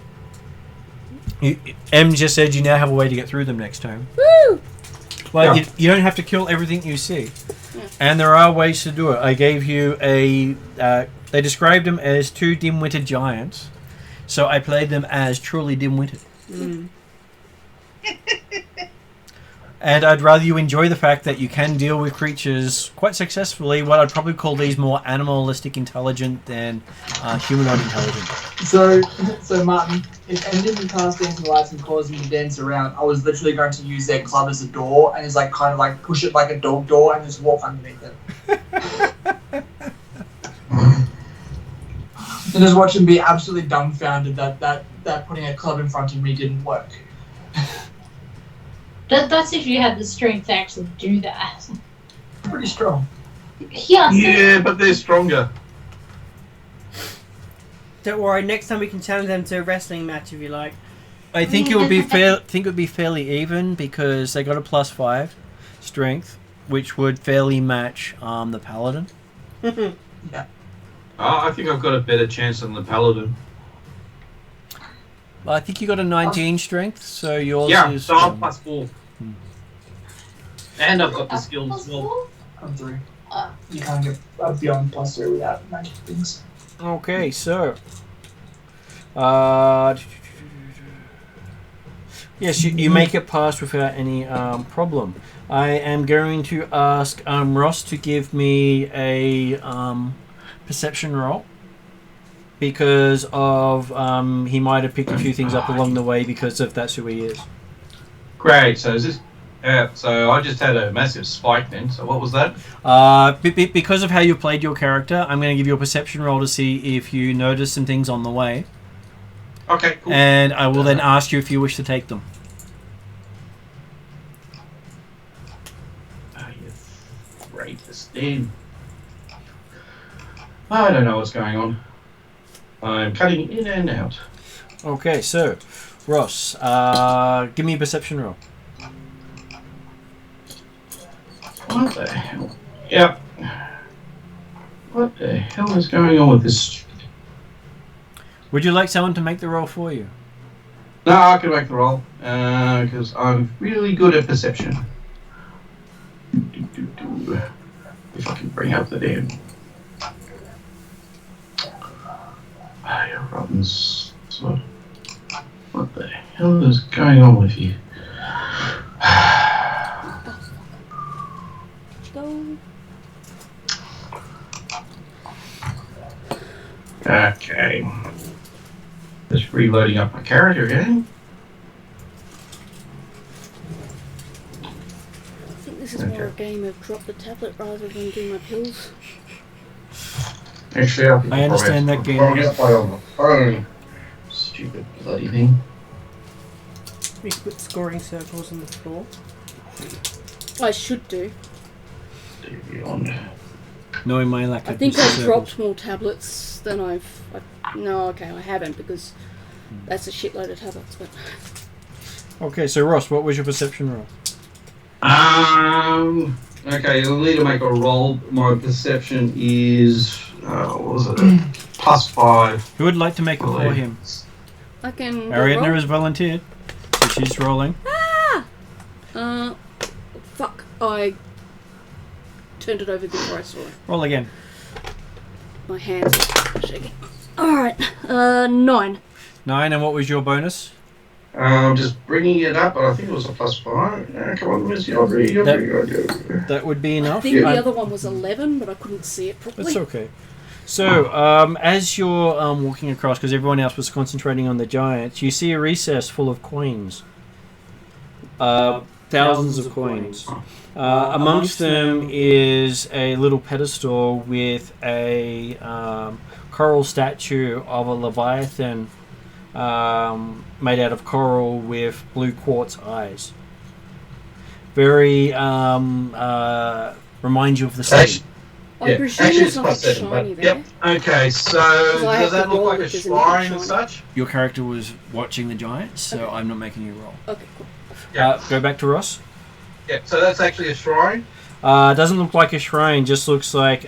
M just said you now have a way to get through them next time. Woo! Well, Yeah. you don't have to kill everything you see. Yeah. And there are ways to do it. I gave you a... they described them as 2 dim-witted giants. So I played them as truly dim-witted. Mm. And I'd rather you enjoy the fact that you can deal with creatures quite successfully. What I'd probably call these more animalistic intelligent than humanoid intelligent. So Martin, if M didn't cast dancing lights and cause them to dance around, I was literally going to use their club as a door and just like kind of like push it like a dog door and just walk underneath it. And just watch him be absolutely dumbfounded that putting a club in front of me didn't work. That's if you had the strength to actually do that. Pretty strong. Yeah. But they're stronger. Don't worry, next time we can challenge them to a wrestling match if you like. I think it would be fairly even because they got a +5 strength, which would fairly match the paladin. Yeah. I think I've got a better chance than the paladin. I think you got a 19 strength, so yours Yeah, is... so I'm +4. And I've got the skills as well. I'm 3. You can't get beyond +3 without magic things. Okay, so... yes, you make it past without any problem. I am going to ask Ross to give me a perception roll. Because of he might have picked a few things up along the way because of that's who he is. Great, so is this... so I just had a massive spike then, so what was that? Because of how you played your character, I'm going to give you a perception roll to see if you notice some things on the way. Okay, cool. And I will then ask you if you wish to take them. Greatest then. I don't know what's going on. I'm cutting in and out. Okay, so, Ross, give me a perception roll. What the hell? Yep. What the hell is going on with this? Would you like someone to make the roll for you? No, I can make the roll, because I'm really good at perception. If I can bring up the damn... Robin's... What the hell is going on with you? Go. Okay. Just reloading up my character again. I think this is more a game of drop the tablet rather than do my pills. Actually, I understand that game. I'll get play on the phone. Stupid bloody thing. We put scoring circles on the floor. I should do. Beyond. Knowing my lack I of think circles. I've dropped more tablets than no, okay, I haven't because that's a shitload of tablets. But Okay, so Ross, what was your perception roll? Okay, you'll need to make a roll. My perception is, what was it? +5. Who would like to make it for him? I can. Ariadna roll. has volunteered, so she's rolling. Fuck! I turned it over before I saw it. Roll again. My hands are shaking. All right, 9. 9, and what was your bonus? I'm just bringing it up, but I think it was a +5. Come on, Miss Audrey. That would be enough. I think the other one was 11, but I couldn't see it properly. That's okay. So, as you're walking across, because everyone else was concentrating on the giants, you see a recess full of coins. thousands of coins. Amongst them is a little pedestal with a coral statue of a Leviathan made out of coral with blue quartz eyes. Very reminds you of the sea. I presume there's something shiny there. Yep. Okay, so I have does that to look roll like a if there's shrine anything as shiny. such? Your character was watching the giants, so Okay. I'm not making you roll. Okay, cool. Go back to Ross. Yeah, so that's actually a shrine. Doesn't look like a shrine, just looks like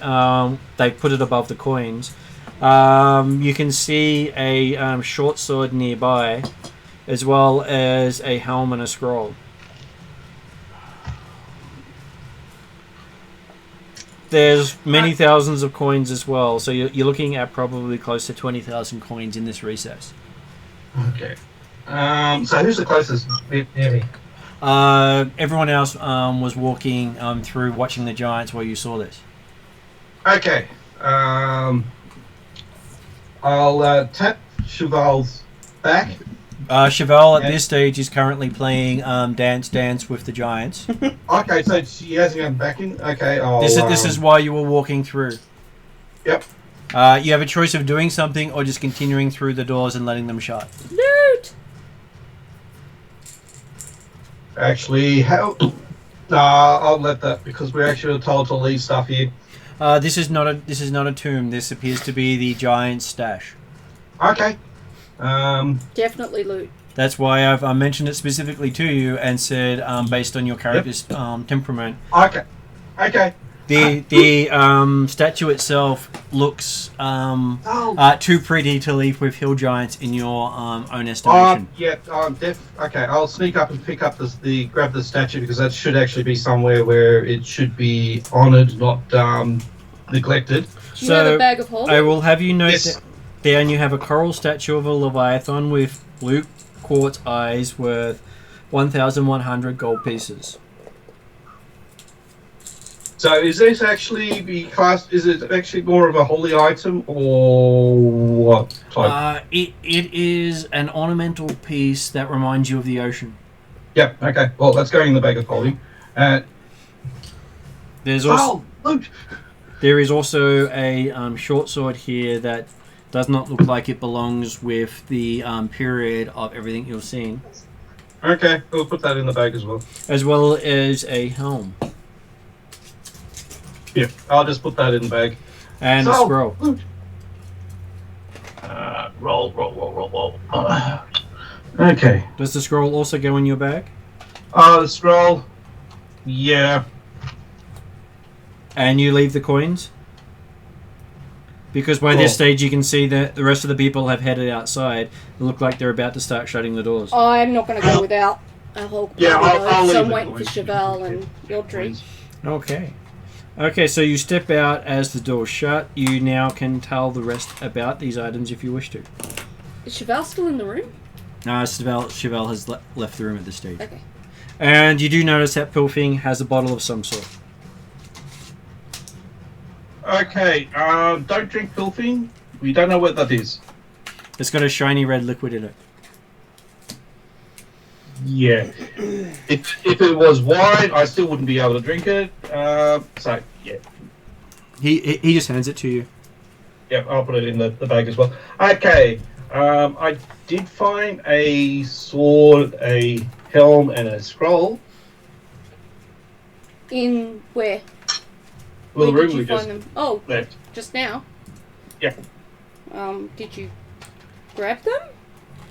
they put it above the coins. You can see a short sword nearby, as well as a helm and a scroll. There's many thousands of coins as well, so you're looking at probably close to 20,000 coins in this recess. Okay. So who's the closest bit near me? Everyone else was walking through, watching the giants while you saw this. Okay. I'll tap Cheval's back. Chevelle at this stage is currently playing Dance with the Giants. Okay, so she hasn't gone back in. Okay, This is why you were walking through. Yep. You have a choice of doing something or just continuing through the doors and letting them shut. Loot! Actually, I'll let that because we're actually told to leave stuff here. This is not a tomb. This appears to be the giant's stash. Okay. Definitely loot. That's why I've mentioned it specifically to you and said based on your character's temperament. Okay. Okay. The statue itself looks too pretty to leave with hill giants in your own estimation. Yeah. Okay. I'll sneak up and pick up grab the statue because that should actually be somewhere where it should be honoured, not neglected. Do you have a bag of holding? I will have you note Yes. that down you have a coral statue of a Leviathan with blue quartz eyes worth 1,100 gold pieces. So is this actually be classed? Is it actually more of a holy item or what type? It is an ornamental piece that reminds you of the ocean. Yep. Okay. Well, that's going in the bag of holding. There's also loot. there is also a short sword here that does not look like it belongs with the period of everything you've seen. Okay, we'll put that in the bag as well as a helm. Yeah, I'll just put that in the bag. And a scroll. Loot. Roll. Okay. Does the scroll also go in your bag? The scroll. Yeah. And you leave the coins? Because by this stage you can see that the rest of the people have headed outside. They look like they're about to start shutting the doors. I'm not going to go without a whole Yeah, I'll so leave I'm the waiting for coins. Chevelle and Yodri. Okay, so you step out as the doors shut. You now can tell the rest about these items if you wish to. Is Chevelle still in the room? No, Chevelle has left the room at this stage. Okay. And you do notice that Pilfing has a bottle of some sort. Okay. Don't drink pilfing. We don't know what that is. It's got a shiny red liquid in it. Yeah. If it was wine, I still wouldn't be able to drink it. So yeah. He just hands it to you. Yep, I'll put it in the bag as well. Okay. I did find a sword, a helm, and a scroll. In where? Well, the Where room did we you find just them? Oh, left. just now? Yeah. Did you grab them?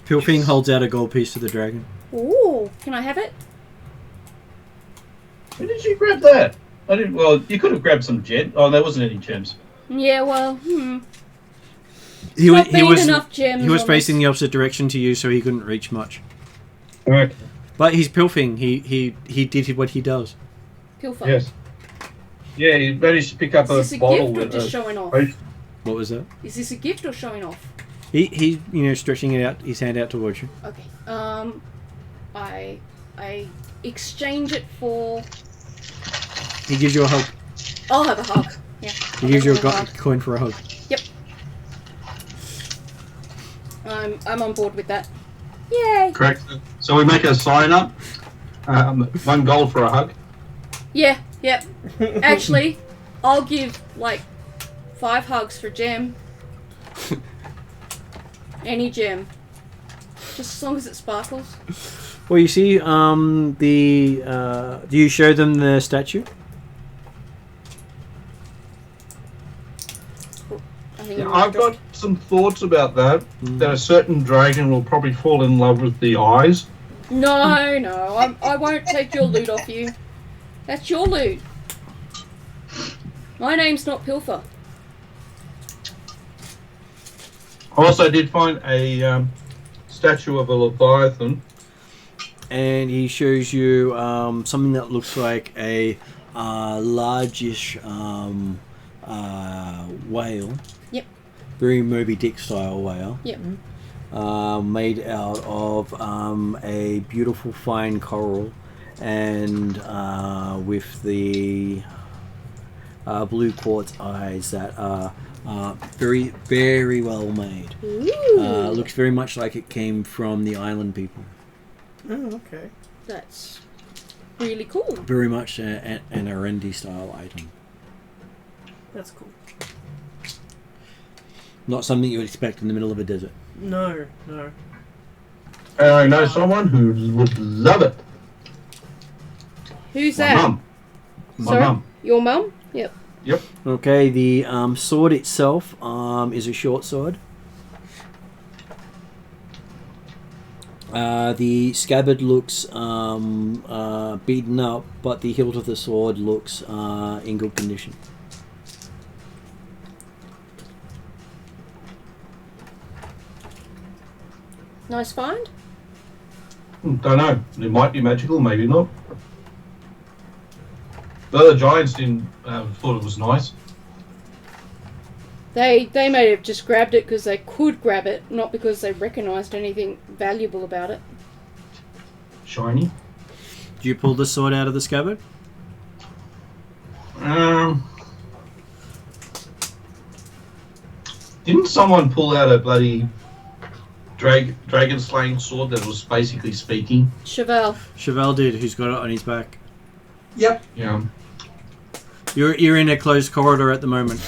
Pilfing holds out a gold piece to the dragon. Ooh, can I have it? Where did you grab that? I didn't. Well, you could have grabbed some gem. Oh, there wasn't any gems. Yeah, well, He Not being was enough gems he was on facing this. the opposite direction to you, so he couldn't reach much. Okay. But he's Pilfing. He did what he does. Pilfer. Yes. Yeah, you managed to pick up Is this a a bottle gift or with just a. showing off? What was that? Is this a gift or showing off? He stretching it out, his hand out towards you. Okay. I exchange it for. He gives you a hug. I'll have a hug. Yeah. He gives you a hug. coin for a hug. Yep. I'm on board with that. Yay! Correct. So we make a sign up. 1 gold for a hug. Yeah, yep. Actually, I'll give like 5 hugs for gem. Any gem. Just as long as it sparkles. Well, you see, do you show them the statue? I think Yeah, I've got some thoughts about that. That a certain dragon will probably fall in love with the eyes. No, I won't take your loot off you. That's your loot. My name's not Pilfer. I also did find a statue of a Leviathan. And he shows you something that looks like a largish whale. Yep. Very Moby Dick style whale. Yep. Made out of a beautiful fine coral, and with the blue quartz eyes that are very, very well made. Looks very much like it came from the island people. Oh, okay. That's really cool. Very much an Arendi style item. That's cool. Not something you would expect in the middle of a desert. No. And I know someone who would love it. Who's My that? mum. My mum. Your mum? Yep. Okay, the sword itself is a short sword. The scabbard looks beaten up, but the hilt of the sword looks in good condition. Nice find? Don't know. It might be magical, maybe not. The other giants didn't thought it was nice. They may have just grabbed it because they could grab it, not because they recognised anything valuable about it. Shiny. Do you pull the sword out of the scabbard? Didn't someone pull out a bloody dragon slaying sword that was basically speaking? Chevelle did, who's got it on his back. Yep. Yeah. You're in a closed corridor at the moment.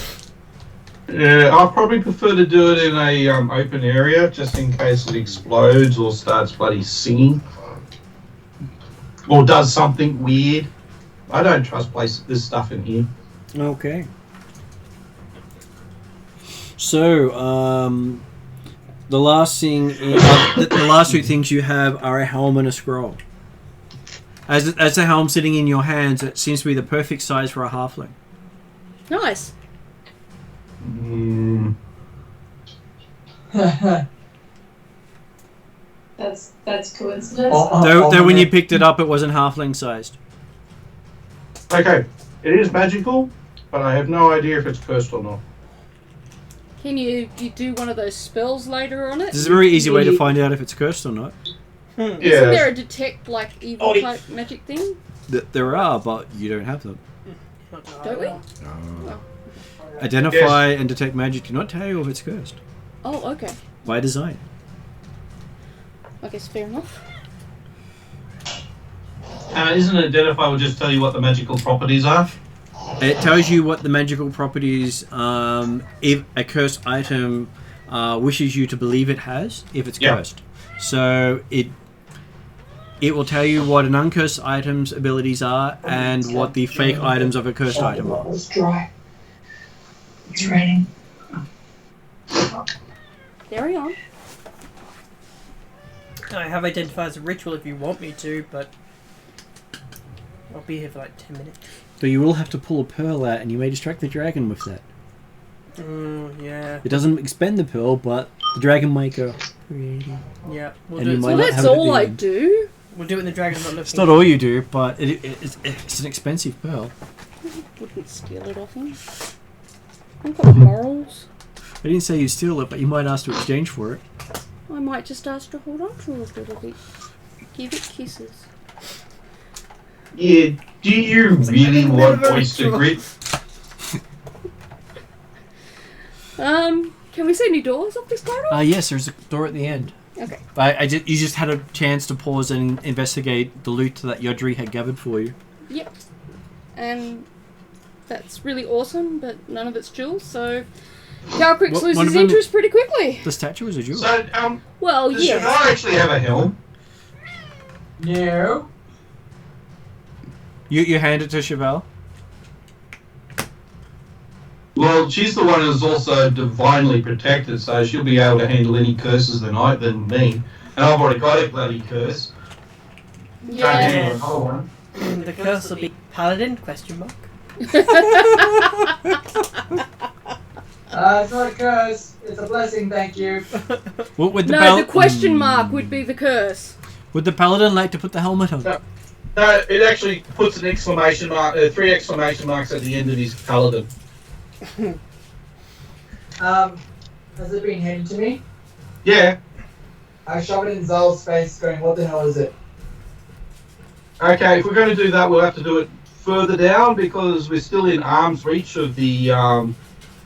Yeah, I'd probably prefer to do it in a open area, just in case it explodes or starts bloody singing. Or does something weird. I don't trust this stuff in here. Okay. So, the last thing, the last 2 things you have are a helm and a scroll. As the helm sitting in your hands, it seems to be the perfect size for a halfling. Nice. That's coincidence. Though when you picked it up, it wasn't halfling sized. Okay, it is magical, but I have no idea if it's cursed or not. Can you do one of those spells later on it? This is a very easy way to find out if it's cursed or not. Isn't there a detect like evil type magic thing? There are, but you don't have them. Don't we? Identify and detect magic do not tell you if it's cursed. Oh, okay. By design. I guess fair enough. Isn't Identify will just tell you what the magical properties are? It tells you what the magical properties if a cursed item wishes you to believe it has, if it's cursed. So it will tell you what an uncursed item's abilities are and what the fake items of a cursed item are. It's dry. It's raining. Carry on. I have identified as a ritual if you want me to, but I'll be here for like 10 minutes. So you will have to pull a pearl out, and you may distract the dragon with that. Yeah. It doesn't expend the pearl, but the dragon might go. Yeah. Well, that's all I do. We'll do it in the dragon's not looking. It's not all you do, but it's an expensive pearl. Wouldn't steal it off him. I've got morals. I didn't say you steal it, but you might ask to exchange for it. I might just ask to hold on to it a little bit. Give it kisses. Yeah, do you really want oyster grit? Can we see any doors up this corridor? Yes, there's a door at the end. Okay. You just had a chance to pause and investigate the loot that Yodri had gathered for you. Yep. And that's really awesome, but none of it's jewels, so Galcrix loses his interest pretty quickly. The statue is a jewel. So, Well, does yes. Shadar actually have a helm? No. You hand it to Chevelle? Well, she's the one who's also divinely protected, so she'll be able to handle any curses than me. And I've already got a bloody curse. Can't Yeah. handle another one. The curse will be paladin? Question mark. It's not a curse. It's a blessing, thank you. Would No, the question mark would be the curse. Would the paladin like to put the helmet on? No, it actually puts an exclamation mark, 3 exclamation marks at the end of his paladin. Has it been handed to me? Yeah. I shove it in Zal's face, going, "What the hell is it?" Okay, if we're going to do that, we'll have to do it further down because we're still in arm's reach of the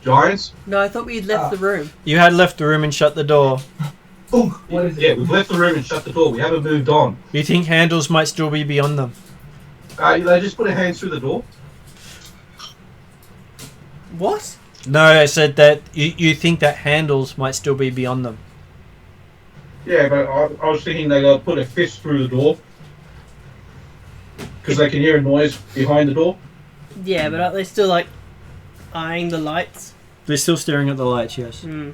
giants. No, I thought we'd left the room. You had left the room and shut the door. Boom. What is it? Yeah, we've left the room and shut the door. We haven't moved on. You think handles might still be beyond them? They just put their hands through the door. What? No, I said that you think that handles might still be beyond them. Yeah, but I was thinking they put a fist through the door because they can hear a noise behind the door. Yeah, but aren't they still like eyeing the lights? They're still staring at the lights, yes. Hmm.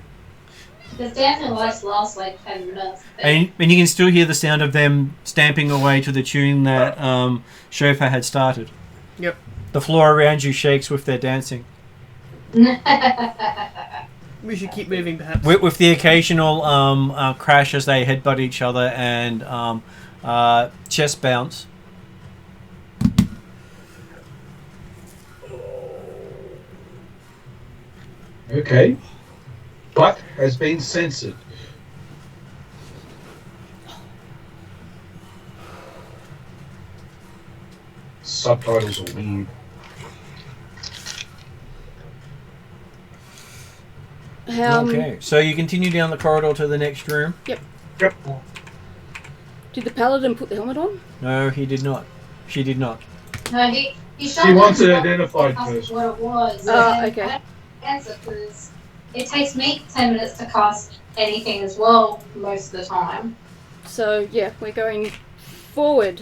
The dancing lights last like 10 minutes. And you can still hear the sound of them stamping away to the tune that Shofar had started. Yep. The floor around you shakes with their dancing. We should keep moving, perhaps. With the occasional crash as they headbutt each other and chest bounce. Okay. But has been censored. Subtitles are weird. Okay, so you continue down the corridor to the next room. Yep. Yep. Did the paladin put the helmet on? No, he did not. She did not. No, he showed She wants us it what- identified us first. what it was. Oh, and okay. I don't answer because it takes me 10 minutes to cast anything as well most of the time. So, yeah, we're going forward.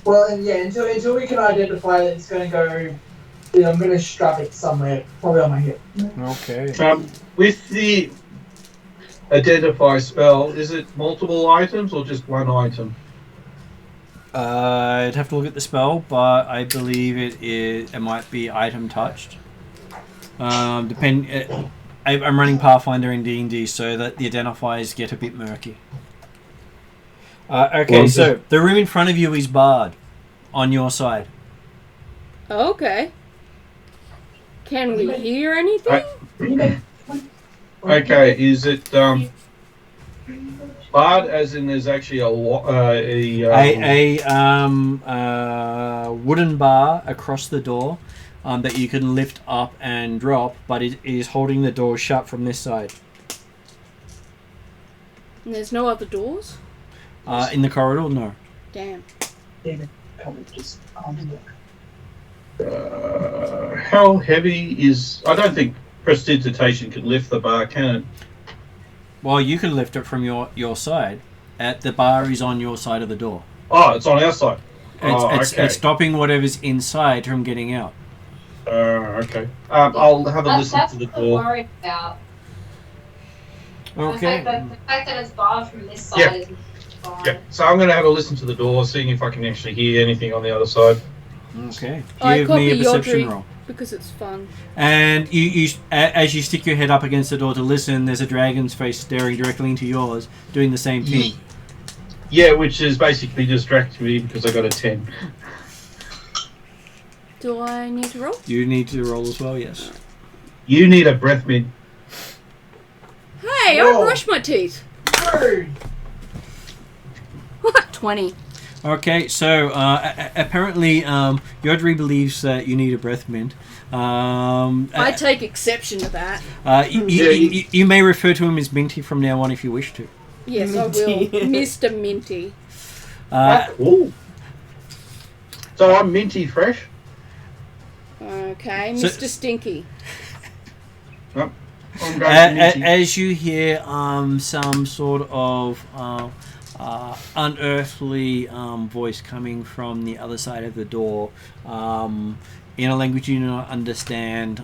Well, and yeah, until we can identify that it's going to go, I'm going to strap it somewhere, probably on my hip. Okay. With the identify spell, is it multiple items or just one item? I'd have to look at the spell, but I believe it might be item touched. I'm running Pathfinder in D&D, so that the identifiers get a bit murky. Okay, so the room in front of you is barred on your side. Okay. Can we hear anything? Okay, is it barred as in there's actually a Wooden bar across the door that you can lift up and drop, but it is holding the door shut from this side. And there's no other doors? In the corridor, no. Damn. David, come and just how heavy is... I don't think prestidigitation can lift the bar, can it? Well, you can lift it from your side. The bar is on your side of the door. Oh, it's on our side. It's stopping whatever's inside from getting out. Okay. I'll have a listen That's to the what I'm door. worried about. Okay. The fact that it's barred from this side Yeah. is fine. Yeah, so I'm going to have a listen to the door, seeing if I can actually hear anything on the other side. Okay. I Give copy me a perception Yodri roll. because it's fun. And as you stick your head up against the door to listen, there's a dragon's face staring directly into yours, doing the same thing. Yeah, which is basically distracting me because I got a 10. Do I need to roll? You need to roll as well, yes. You need a breath mint. Hey, Whoa. I brushed my teeth. Bird! What? 20. Okay, so apparently Yodri believes that you need a breath mint. I take exception to that. You may refer to him as Minty from now on if you wish to. Yes, I Minty. will. Mr. Minty. Ooh. So I'm minty fresh. Okay, So- Mr. Stinky. I'm going to minty. As you hear some sort of unearthly voice coming from the other side of the door, in a language you do not understand,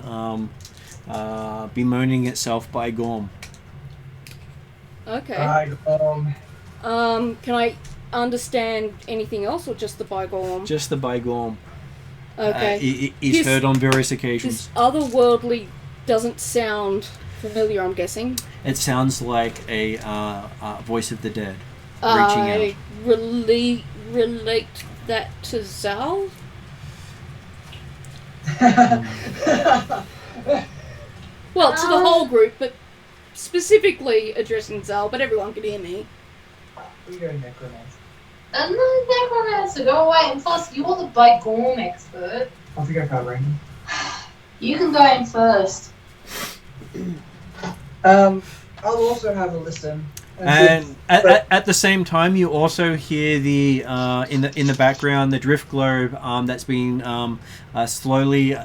bemoaning itself by Gorm. Okay. Can I understand anything else or just the Bygorm? Just the by Gorm. Okay. It's This- heard on various occasions. This otherworldly doesn't sound familiar, I'm guessing. It sounds like a voice of the dead reaching out. I relate that to Zal? Well, to the whole group, but specifically addressing Zal, but everyone could hear me. We go necromancer. I'm not a necromancer, go away. And plus, you're the Bygorm expert. I think I can't ring. You can go in first. I'll also have a listen. And at the same time, you also hear the in the background the drift globe that's been slowly,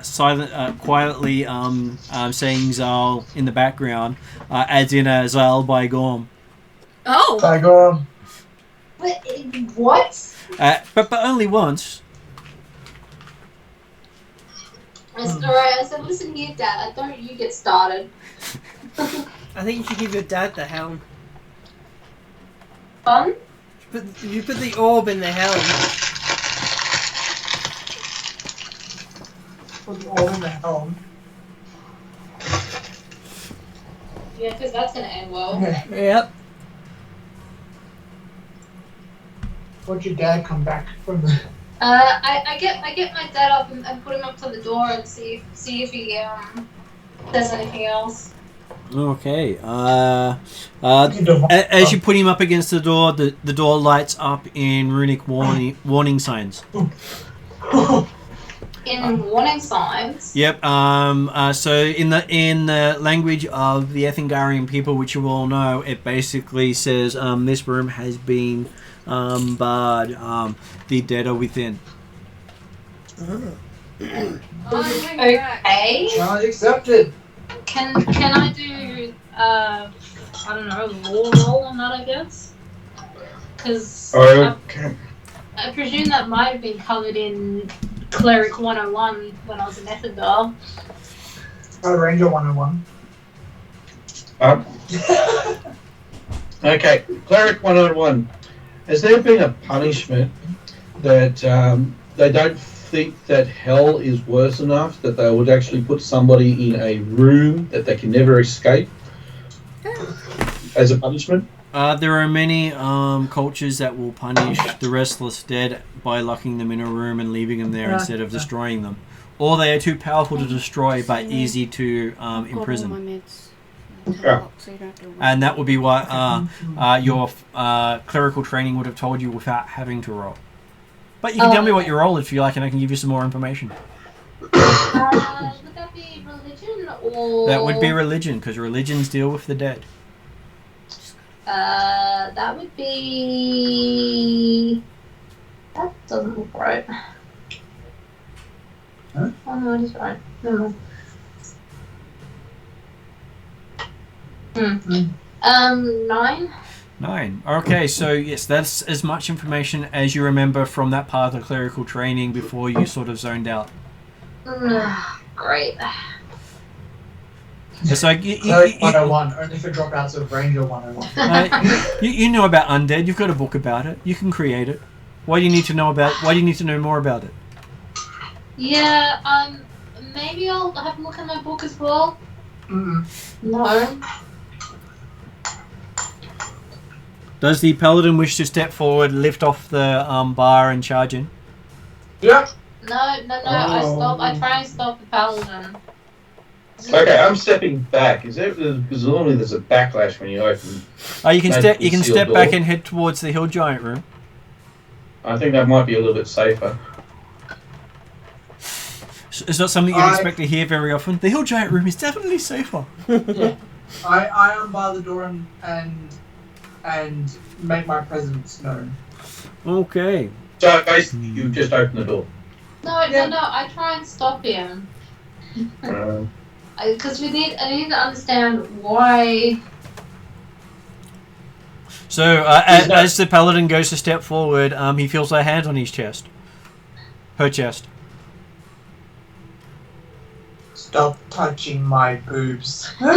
quietly saying Zal in the background, adds in a Zal by Gorm. Oh! Bygorm. What? But only once. Alright, I said, listen here, Dad. Don't you get started. I think you should give your dad the helm. Fun? You put the orb in the helm. Put the orb in the helm. Yeah, because that's going to end well. Yep. What'd your dad come back from the... I get my dad up and put him up to the door and see if he does anything else. Okay. As you put him up against the door, the door lights up in runic warning signs. In warning signs. Yep. So in the language of the Ethengarian people, which you all know, it basically says this room has been barred. The dead are within. Okay. Challenge accepted. Can I do I don't know, law roll on that, I guess? Because Okay. I presume that might have been covered in Cleric 101 when I was in Ethengar. Ranger 101. Okay, Cleric 101. Has there been a punishment that they don't think that hell is worse enough that they would actually put somebody in a room that they can never escape as a punishment? There are many cultures that will punish the restless dead by locking them in a room and leaving them there instead of destroying them. Or they are too powerful to destroy but easy to imprison. Yeah. And that would be what your clerical training would have told you without having to roll. But you can tell me what your roll is if you like, and I can give you some more information. Would that be religion or... That would be religion, because religions deal with the dead. That would be... That doesn't look right. Huh? Oh no, it is right. Never mind. 9? 9. Okay, so yes, that's as much information as you remember from that part of the clerical training before you sort of zoned out. Great. It's like Cleric 101, only for dropouts of Ranger 101. you know about undead. You've got a book about it. You can create it. Why do you need to know more about it? Yeah, maybe I'll have a look at my book as well. Mm-mm. No. Does the paladin wish to step forward, lift off the bar, and charge in? Yep. No, I try and stop the paladin. Okay, I'm stepping back. Because normally there's a backlash when you open. You can Maybe step seal back door. and head towards the hill giant room. I think that might be a little bit safer. It's not something you'd expect to hear very often. The hill giant room is definitely safer. I unbar the door and and make my presence known. Okay. So basically, you just open the door. No, I try and stop him. Because I need to understand why. So as the paladin goes to step forward, he feels a hand on his chest. Her chest. Stop touching my boobs. Not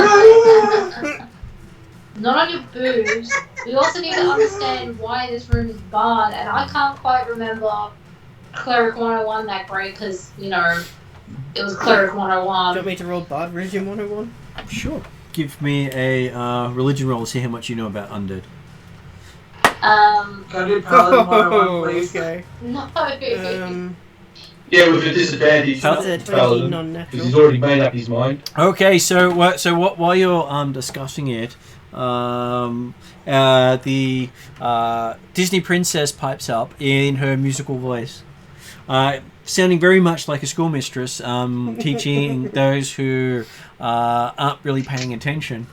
on your boobs. We also need to understand why this room is barred, and I can't quite remember Cleric 101 that great because, you know, it was Cleric Do you 101. want me to roll Bard Religion 101? Sure. Give me a religion roll to see how much you know about undead. Can I do Paladin 101, please? Okay. No. Yeah, with a disadvantage. That's a 20 Paladin, non-natural. because he's already made up his mind. Okay, so while you're discussing it, the Disney princess pipes up in her musical voice, sounding very much like a schoolmistress, teaching those who aren't really paying attention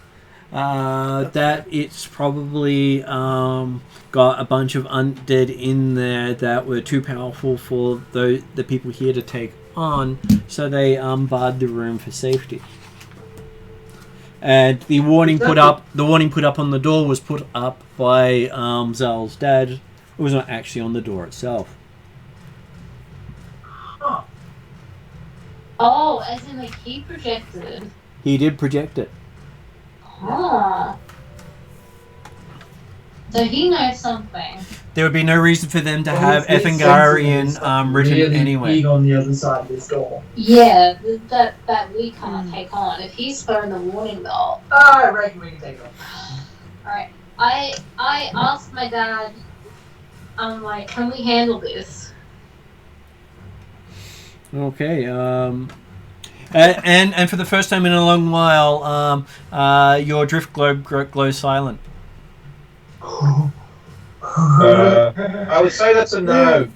that it's probably got a bunch of undead in there that were too powerful for the people here to take on, so they barred the room for safety. And the warning put up on the door was put up by Zal's dad. It was not actually on the door itself. Oh, as in like he projected. He did project it. Huh. So he knows something. There would be no reason for them to Well, have this Ethengarian sentence is written really anyway. big on the other side of this door. Yeah, that we can't take on. If he's thrown the warning though. I reckon we can take it. Alright. I asked my dad, I'm like, can we handle this? Okay. And for the first time in a long while, your drift globe glows silent. I would say that's a no.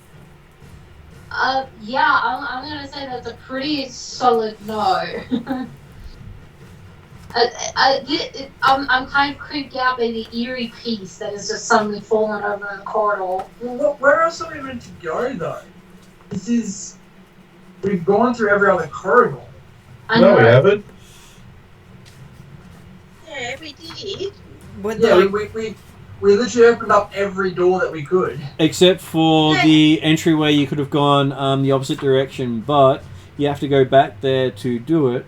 Yeah, I'm gonna say that's a pretty solid no. I'm kind of creeped out by the eerie piece that has just suddenly fallen over in the corridor. Well, where else are we meant to go, though? We've gone through every other corridor. I No, know. we haven't. Yeah, we did. We literally opened up every door that we could. Except for the entryway, you could have gone the opposite direction, but you have to go back there to do it.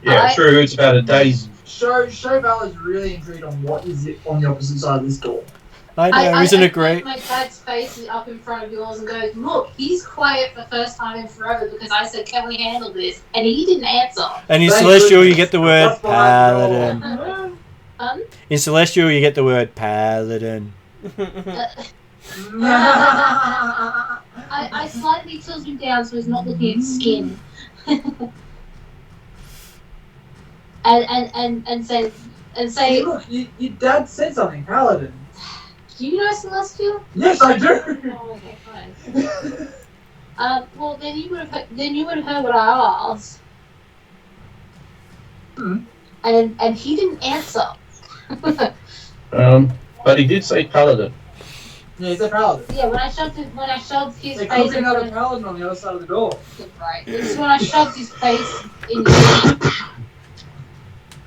Yeah, true. It's about a day's. Show Val is really intrigued on what is it on the opposite side of this door. I know, isn't it great? My dad's face is up in front of yours and goes, look, he's quiet for the first time in forever because I said, can we handle this? And he didn't answer. And in Thank Celestial, goodness. you get the word That's behind the door. paladin. In In Celestial, you get the word paladin. I slightly tilt him down so he's not looking at skin. and say, Hey, look, your dad said something, Paladin. do you know Celestial? Yes, I do. Oh, okay, fine. Well, then you would have heard what I asked. And he didn't answer. But he did say paladin. Yeah, he said Paladin. Yeah, when I shoved his There face could be in another front Paladin on the other side of the door. right. This is when I shoved his face in.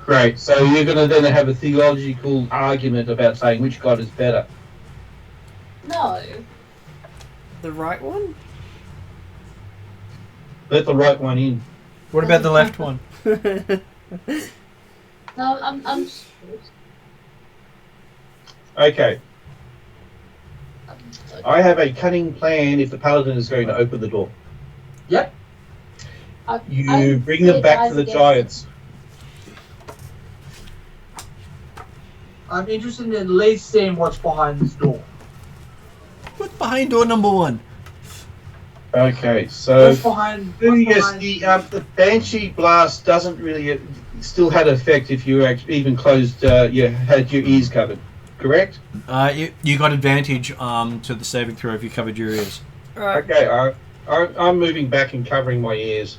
Great. So you're going to then have a theological argument about saying which god is better. No. The right one? Let the right one in. What about the left one? No, I'm Okay. I have a cunning plan if the paladin is going to open the door. Yep. You bring them back to the giants. I'm interested in at least seeing what's behind this door. What's behind door number 1? Okay, so What's behind? yes, the Banshee blast doesn't really still had effect if you even closed. You had your ears covered, correct? You got advantage to the saving throw if you covered your ears. Alright. Okay, I'm moving back and covering my ears.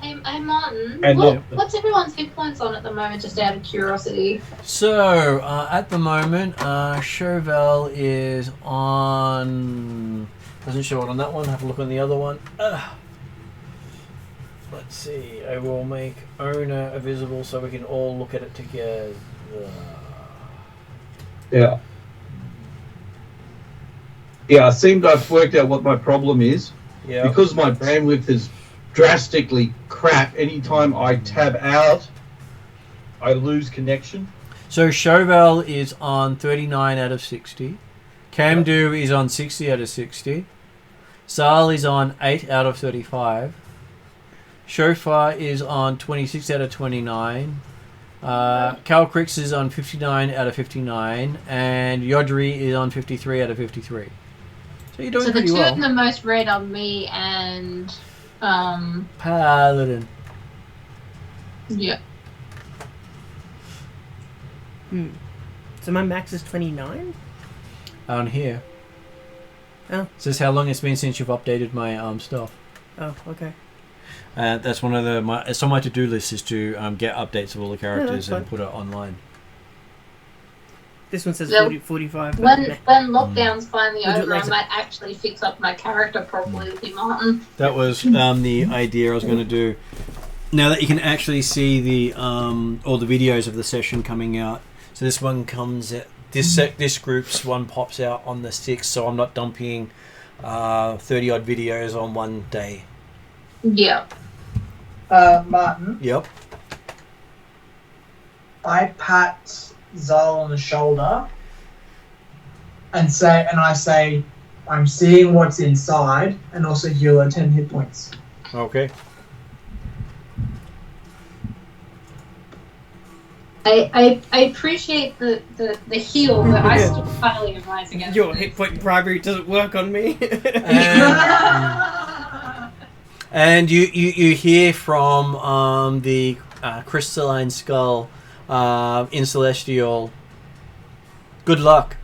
Hey Martin, And what's everyone's hit points on at the moment, just out of curiosity? So, at the moment, Chauvel is on... Doesn't show it on that one. Have a look on the other one. Let's see. I will make owner visible so we can all look at it together. Yeah. Yeah, I seem to have worked out what my problem is. Yeah. Because my bandwidth is drastically crap, anytime I tab out, I lose connection. So Chauvel is on 39 out of 60. Camdu is on 60 out of 60. Zal is on 8 out of 35. Shofar is on 26 out of 29. Calcrix is on 59 out of 59. And Yodri is on 53 out of 53. So you're doing pretty well. So the two of the most red are me and... Paladin. Yeah. So my max is 29? On here. Oh. Says how long it's been since you've updated my stuff. Oh, okay. That's one of the... It's on my to-do list is to get updates of all the characters Yeah, and put it online. This one says So 45. When lockdown's finally We'll do it over, I later. might actually fix up my character properly with you, Martin. That was the idea I was going to do. Now that you can actually see the all the videos of the session coming out. So this one comes at... This group's one pops out on the 6th, so I'm not dumping 30-odd videos on one day. Yeah. Martin, Yep. I pat Zal on the shoulder and I say, I'm seeing what's inside, and also heal her 10 hit points. Okay. I appreciate the heal, but I still finally advise against Your it. hit point bribery doesn't work on me. And you hear from the crystalline skull in Celestial. Good luck.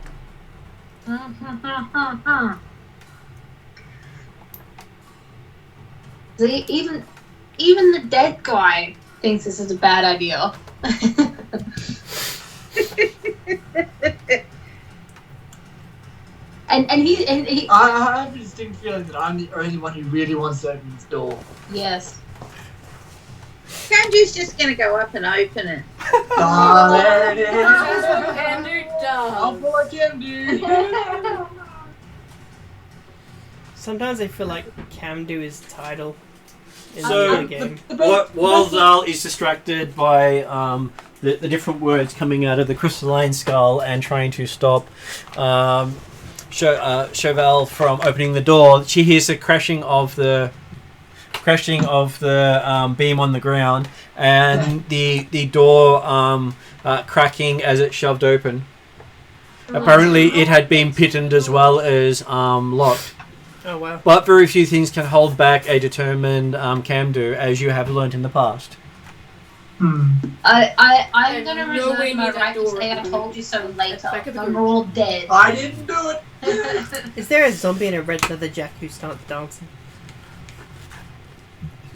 See, even the dead guy thinks this is a bad idea. and he I have a distinct feeling that I'm the only one who really wants to open this door. yes. Kanju's just going to go up and open it. There it is. That's what Pandu I'll does. pull a Camdu. Sometimes I feel like Camdu is title in So, the game. While Zal is distracted by the different words coming out of the crystalline skull and trying to stop Chauvel from opening the door, she hears the crashing of the beam on the ground and the door cracking as it shoved open. Apparently, it had been pitted as well as locked. Oh wow. But very few things can hold back a determined Camdu, as you have learnt in the past. I'm And gonna nowhere reserve my near that right to door say I at the told you so later. back of the When group. we're all dead. I didn't do it. Is there a zombie in a red leather jacket who starts dancing?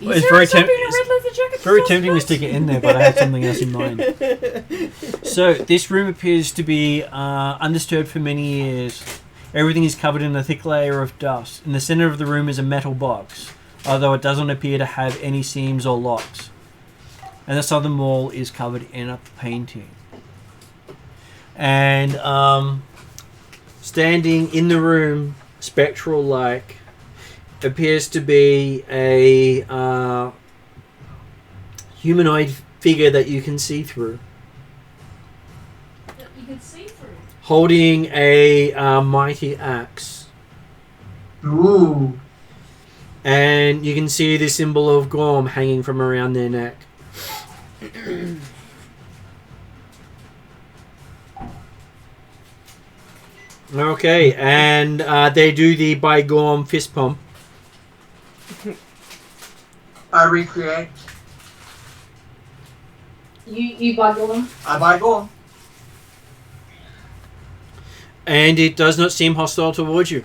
It's Is very there something temp- in a red leather jacket Very that tempting to does stick it in there, but I had something else in mind. So, this room appears to be undisturbed for many years. Everything is covered in a thick layer of dust. In the center of the room is a metal box, although it doesn't appear to have any seams or locks. And the southern wall is covered in a painting. And standing in the room, spectral-like, appears to be a humanoid figure that you can see through, You can see through. holding a mighty axe. Ooh. And you can see the symbol of Gorm hanging from around their neck. Okay, and they do the by Gorm fist pump. I recreate. You buggle them. I buy Gorm. And it does not seem hostile towards you.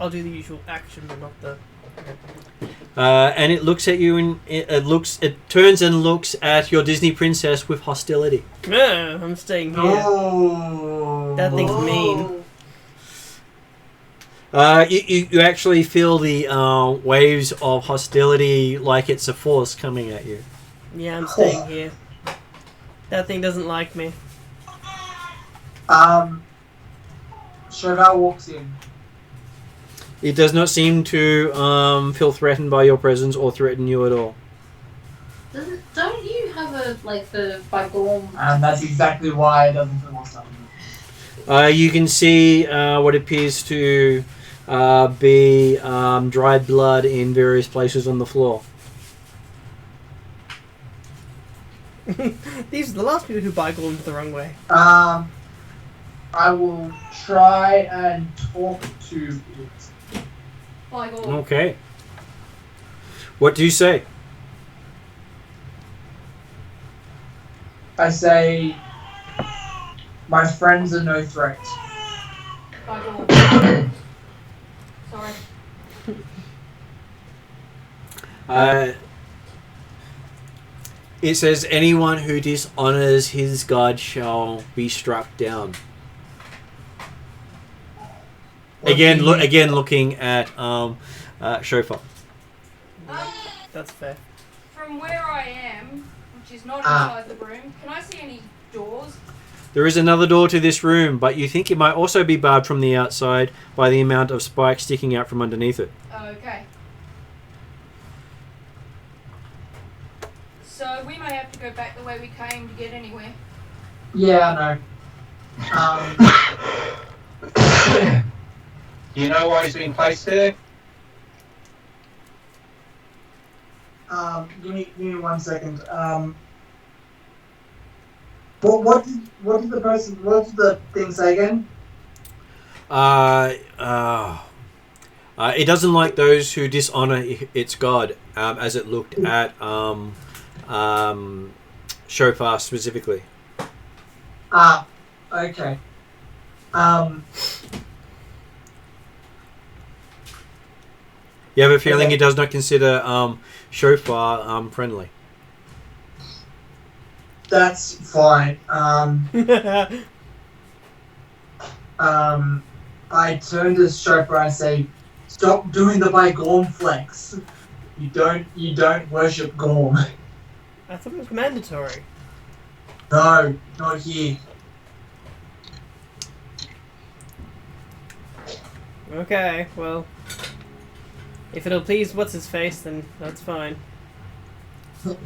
I'll do the usual action, but not the. And it looks at you and it turns and looks at your Disney princess with hostility. No, I'm staying here. Oh. That thing's mean. You actually feel the waves of hostility like it's a force coming at you. Yeah, I'm staying here. That thing doesn't like me. Chauvel walks in. It does not seem to feel threatened by your presence or threaten you at all. Don't you have a the Bygorm? And that's exactly why it doesn't feel hostile. You can see what appears to be dried blood in various places on the floor. These are the last people who buy Gorms the wrong way. I will try and talk to it. Okay. What do you say? I say, my friends are no threat. Sorry. It says anyone who dishonors his god shall be struck down. Again, looking at Shofar. That's fair. From where I am, which is not inside the room, can I see any doors? There is another door to this room, but you think it might also be barred from the outside by the amount of spikes sticking out from underneath it. Okay. So we may have to go back the way we came to get anywhere. Yeah, I know. Do you know why he's been placed there? Give me 1 second. What did the thing say again? It doesn't like those who dishonor its god, as it looked at Shofar specifically. Okay. You have a feeling it does not consider Shofar friendly. That's fine. I turn to Chauffeur and say, "Stop doing the by Gorm flex. You don't worship Gorm." I thought it was mandatory. No, not here. Okay, well, if it'll please what's his face, then that's fine.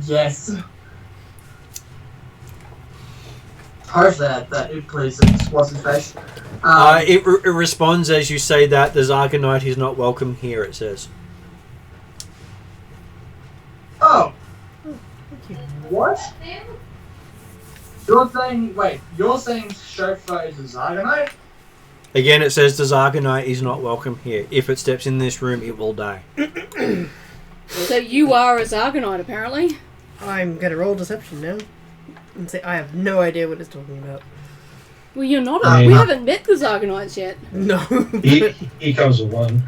Yes. Hopefully that it pleases what's his face. It responds as you say that the Zargonite is not welcome here. It says. Oh. Thank you. What? You're saying Chauffeur is a Zargonite? Again, it says the Zargonite is not welcome here. If it steps in this room, it will die. So you are a Zargonite, apparently. I'm gonna roll deception now and say I have no idea what it's talking about. Well, you're not. We haven't met the Zargonites yet. No. He comes with 1.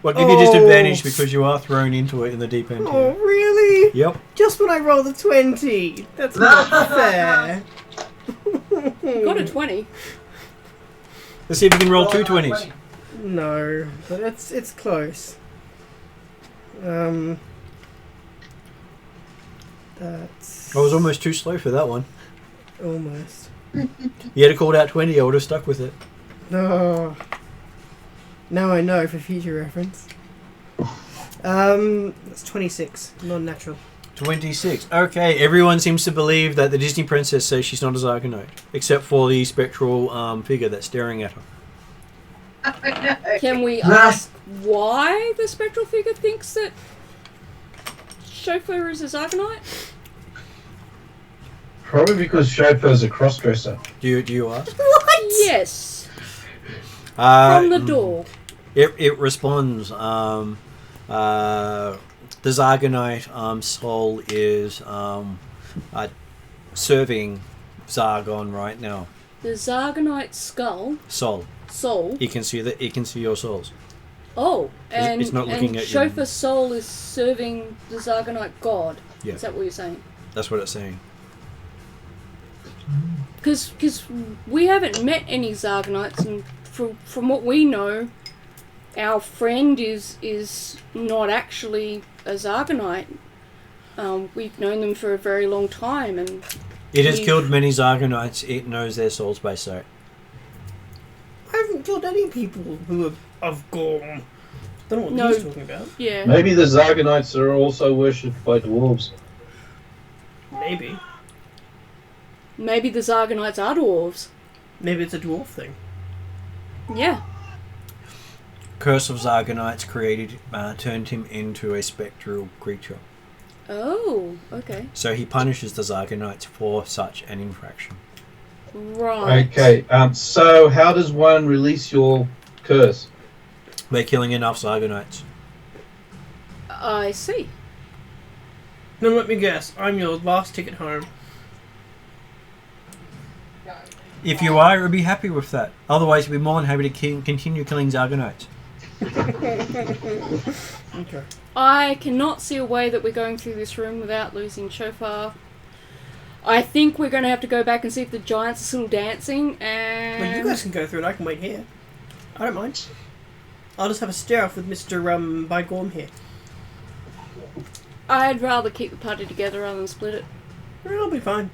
Well, give you disadvantage because you are thrown into it in the deep end. Oh, really? Yep. Just when I rolled a 20. That's not fair. Got a 20. Let's see if you can roll 2 20s. No, but it's close. That's I was almost too slow for that one. almost. You had a called out 20, I would have stuck with it. No. Now I know for future reference. That's 26, non-natural. 26. Okay, everyone seems to believe that the Disney princess says she's not a Zargonite, except for the spectral figure that's staring at her. Can we ask why the spectral figure thinks that Chauffeur is a Zargonite? Probably because Chauffeur's a crossdresser. Do you ask? What? Yes. From the door. It responds. The Zargonite soul is serving Zargon right now. The Zargonite skull. Soul. soul. It can see that. It can see your souls. Oh, and it's not looking and at you. Chauffeur's soul is serving the Zargonite god. Yeah. Is that what you're saying? That's what it's saying. Because we haven't met any Zargonites, and from what we know, our friend is not actually a Zargonite. We've known them for a very long time, and It has killed many Zargonites. It knows their souls by sight. I haven't killed any people who have gone. Don't know what No. he's talking about. yeah. Maybe the Zargonites are also worshipped by dwarves. Maybe. Maybe the Zargonites are dwarves. Maybe it's a dwarf thing. Yeah. Curse of Zargonites turned him into a spectral creature. Oh, okay. So he punishes the Zargonites for such an infraction. Right. Okay, so how does one release your curse? By killing enough Zargonites. I see. Now let me guess. I'm your last ticket home. If you are, I'd be happy with that. Otherwise, I'd be more than happy to continue killing Zargonites. Okay. I cannot see a way that we're going through this room without losing Shofar. I think we're going to have to go back and see if the giants are still dancing, and... Well, you guys can go through it. I can wait here. I don't mind. I'll just have a stare off with Mr. Bygorm here. I'd rather keep the party together rather than split it. I'll be fine.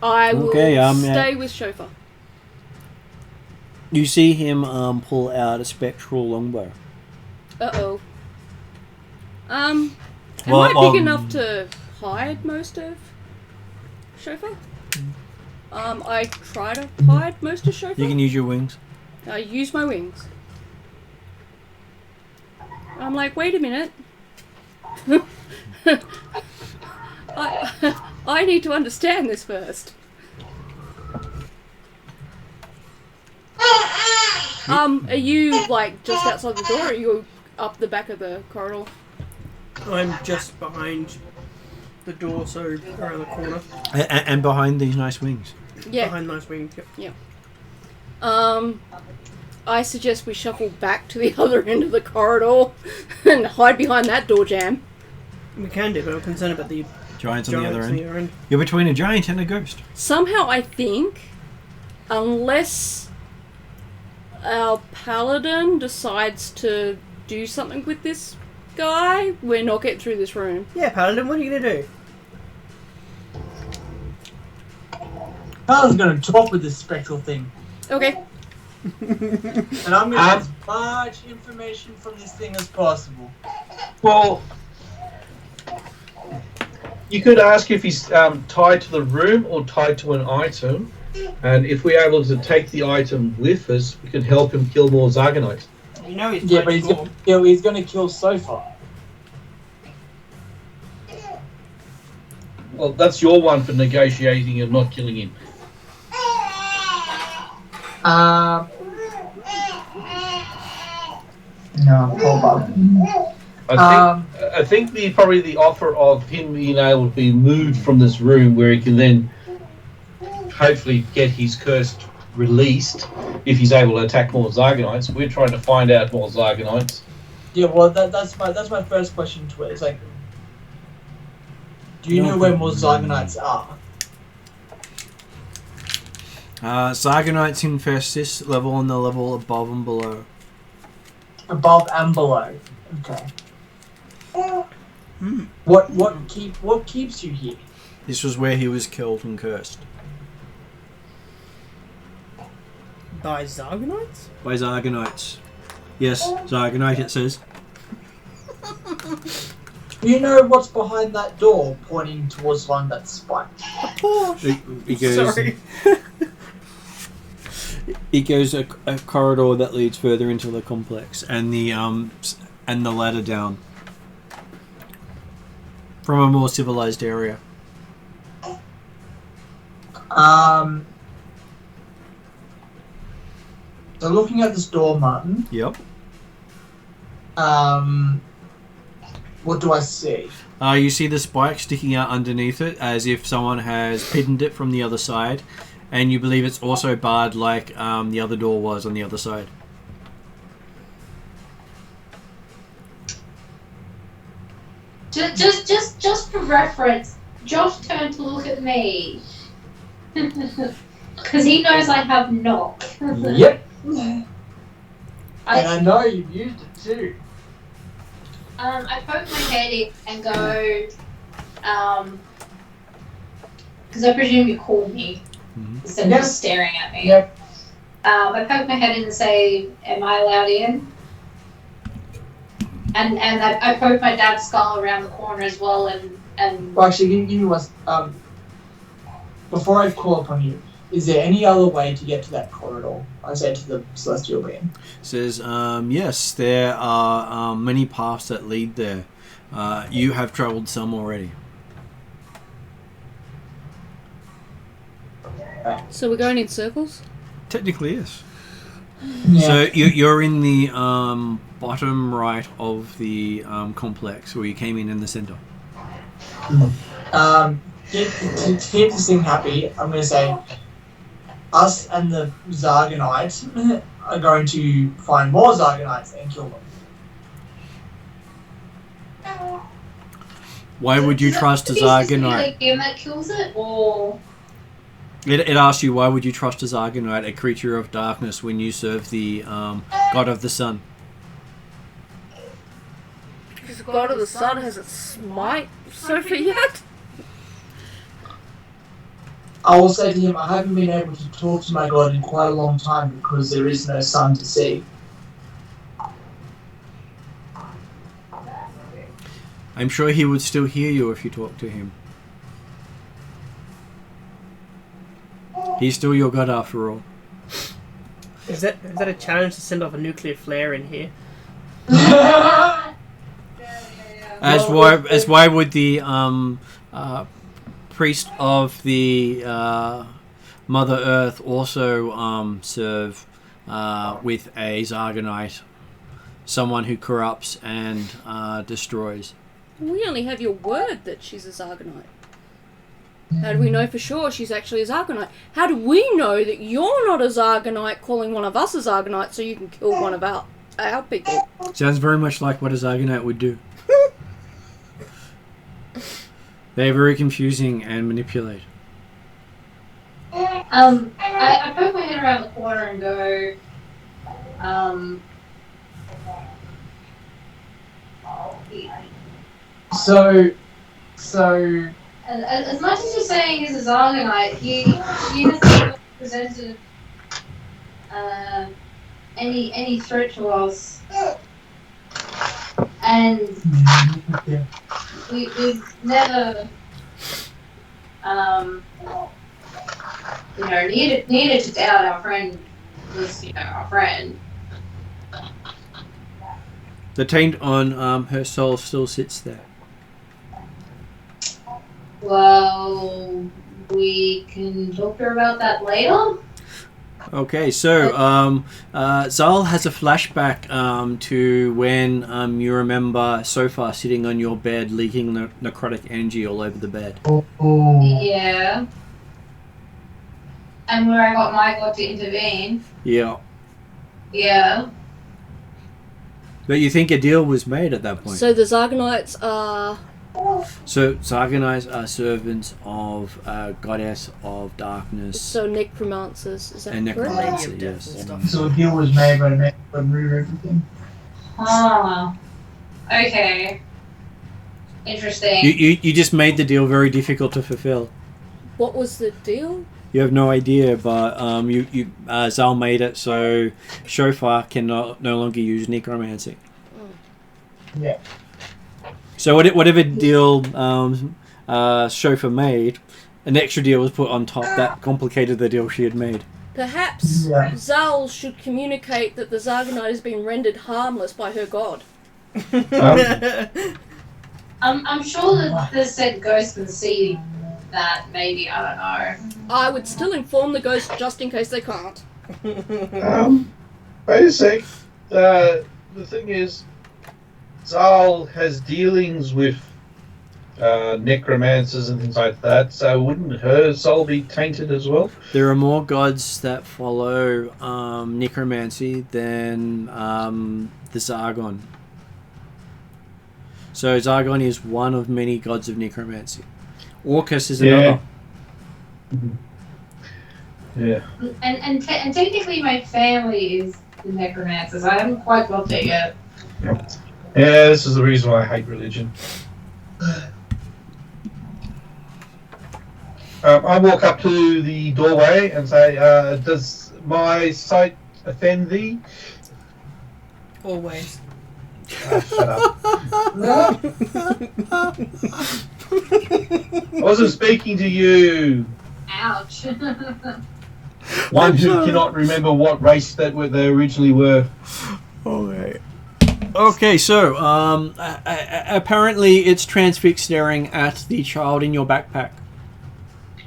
I will Okay, stay with Shofar. You see him pull out a spectral longbow. Uh-oh. Am Well, I big enough to hide most of Shofar? I try to hide most of Shofar. You can use your wings. I use my wings. I'm like, wait a minute. I need to understand this first. Are you like just outside the door, or are you up the back of the corridor? I'm just behind the door, so around the corner. And behind these nice wings. Yeah. Behind those wings, yep. I suggest we shuffle back to the other end of the corridor and hide behind that door jam. We can do, but I'm concerned about the Giants on the other giants end. You're between a giant and a ghost. Somehow I think, unless our paladin decides to do something with this guy, we're not getting through this room. Yeah, Paladin, what are you going to do? I was going to talk with this spectral thing. Okay. And I'm going to get as much information from this thing as possible. Well, you could ask if he's tied to the room or tied to an item, and if we're able to take the item with us, we can help him kill more Zargonites. You know he's Yeah, but he's going to kill Sofa. Well, that's your one for negotiating and not killing him. No, hold on. I think probably the offer of him being able to be moved from this room, where he can then hopefully get his curse released if he's able to attack more Zargonites. We're trying to find out more Zargonites. Yeah, well, that's my first question to it. It's like, do you know where more Zargonites are? Zargonites infest this level and the level above and below. Above and below. Okay. What keeps you here? This was where he was killed and cursed. By Zargonites? By Zargonites. Yes, Zargonite it says. Do you know what's behind that door pointing towards one that's spiked? He goes. Sorry. He goes a corridor that leads further into the complex, and the ladder down from a more civilized area. So looking at this door, Martin. Yep. What do I see? You see the spike sticking out underneath it, as if someone has pinned it from the other side, And you believe it's also barred like the other door was on the other side. Just for reference, Josh turned to look at me. Because he knows I have knock. Yep. And I know you've used it too. I poke my head in and go, because I presume you called me instead of just staring at me. Yep. I poke my head in and say, am I allowed in? And I poke my dad's skull around the corner as well and Well, actually, give me one. Before I call upon you, is there any other way to get to that corridor? I said to the celestial being. Says, yes, there are many paths that lead there. You have travelled some already. So we're going in circles? Technically, yes. Yeah. So you're in the bottom right of the complex, where you came in the centre. To keep this thing happy, I'm going to say us and the Zarganites are going to find more Zarganites and kill them. Why would you trust a Zarganite? game that kills it, or It asks you, why would you trust a Zarganite, a creature of darkness, when you serve the god of the sun? Because the god of the sun hasn't smite Sophie yet? I will say to him, I haven't been able to talk to my god in quite a long time because there is no sun to see. I'm sure he would still hear you if you talked to him. He's still your god after all. Is that a challenge to send off a nuclear flare in here? As why would the priest of the Mother Earth also serve with a Zarganite, someone who corrupts and destroys? We only have your word that she's a Zarganite. How do we know for sure she's actually a Zarganite? How do we know that you're not a Zarganite calling one of us a Zarganite so you can kill one of our people? Sounds very much like what a Zarganite would do. They're very confusing and manipulate. I poke my head around the corner and go, So as much as you're saying he's a Zarganite, he hasn't presented any threat to us, and we've never needed to doubt our friend was our friend. The taint on her soul still sits there. Well, we can talk to her about that later. Okay, so Zal has a flashback to when you remember Sofa sitting on your bed, leaking necrotic energy all over the bed. Yeah. And where I got my god to intervene. Yeah. Yeah. But you think a deal was made at that point? So the Zarganites are... So Zarganites are servants of goddess of darkness. So necromancers, is that and correct? necromancy, Lady of yes. Death and So a deal was made by the remove everything. Ah. Okay. Interesting. You just made the deal very difficult to fulfill. What was the deal? You have no idea, but Zal made it so Shofar can no longer use necromancy. Yeah. So whatever deal Shofar made, an extra deal was put on top that complicated the deal she had made. Perhaps Yeah. Zal should communicate that the Zarganite has been rendered harmless by her god. I'm sure that the said ghost can see that, maybe, I don't know. I would still inform the ghost just in case they can't. Wait a sec. The thing is, Zal has dealings with necromancers and things like that. So wouldn't her soul be tainted as well? There are more gods that follow necromancy than the Zargon. So Zargon is one of many gods of necromancy. Orcus is another. Yeah. And technically my family is the necromancers. I haven't quite got there yet. Yeah, this is the reason why I hate religion. I walk up to the doorway and say, does my sight offend thee? Always. Shut up. I wasn't speaking to you. Ouch. One who cannot remember what race that they originally were. Okay. Okay, so apparently it's transfixed staring at the child in your backpack.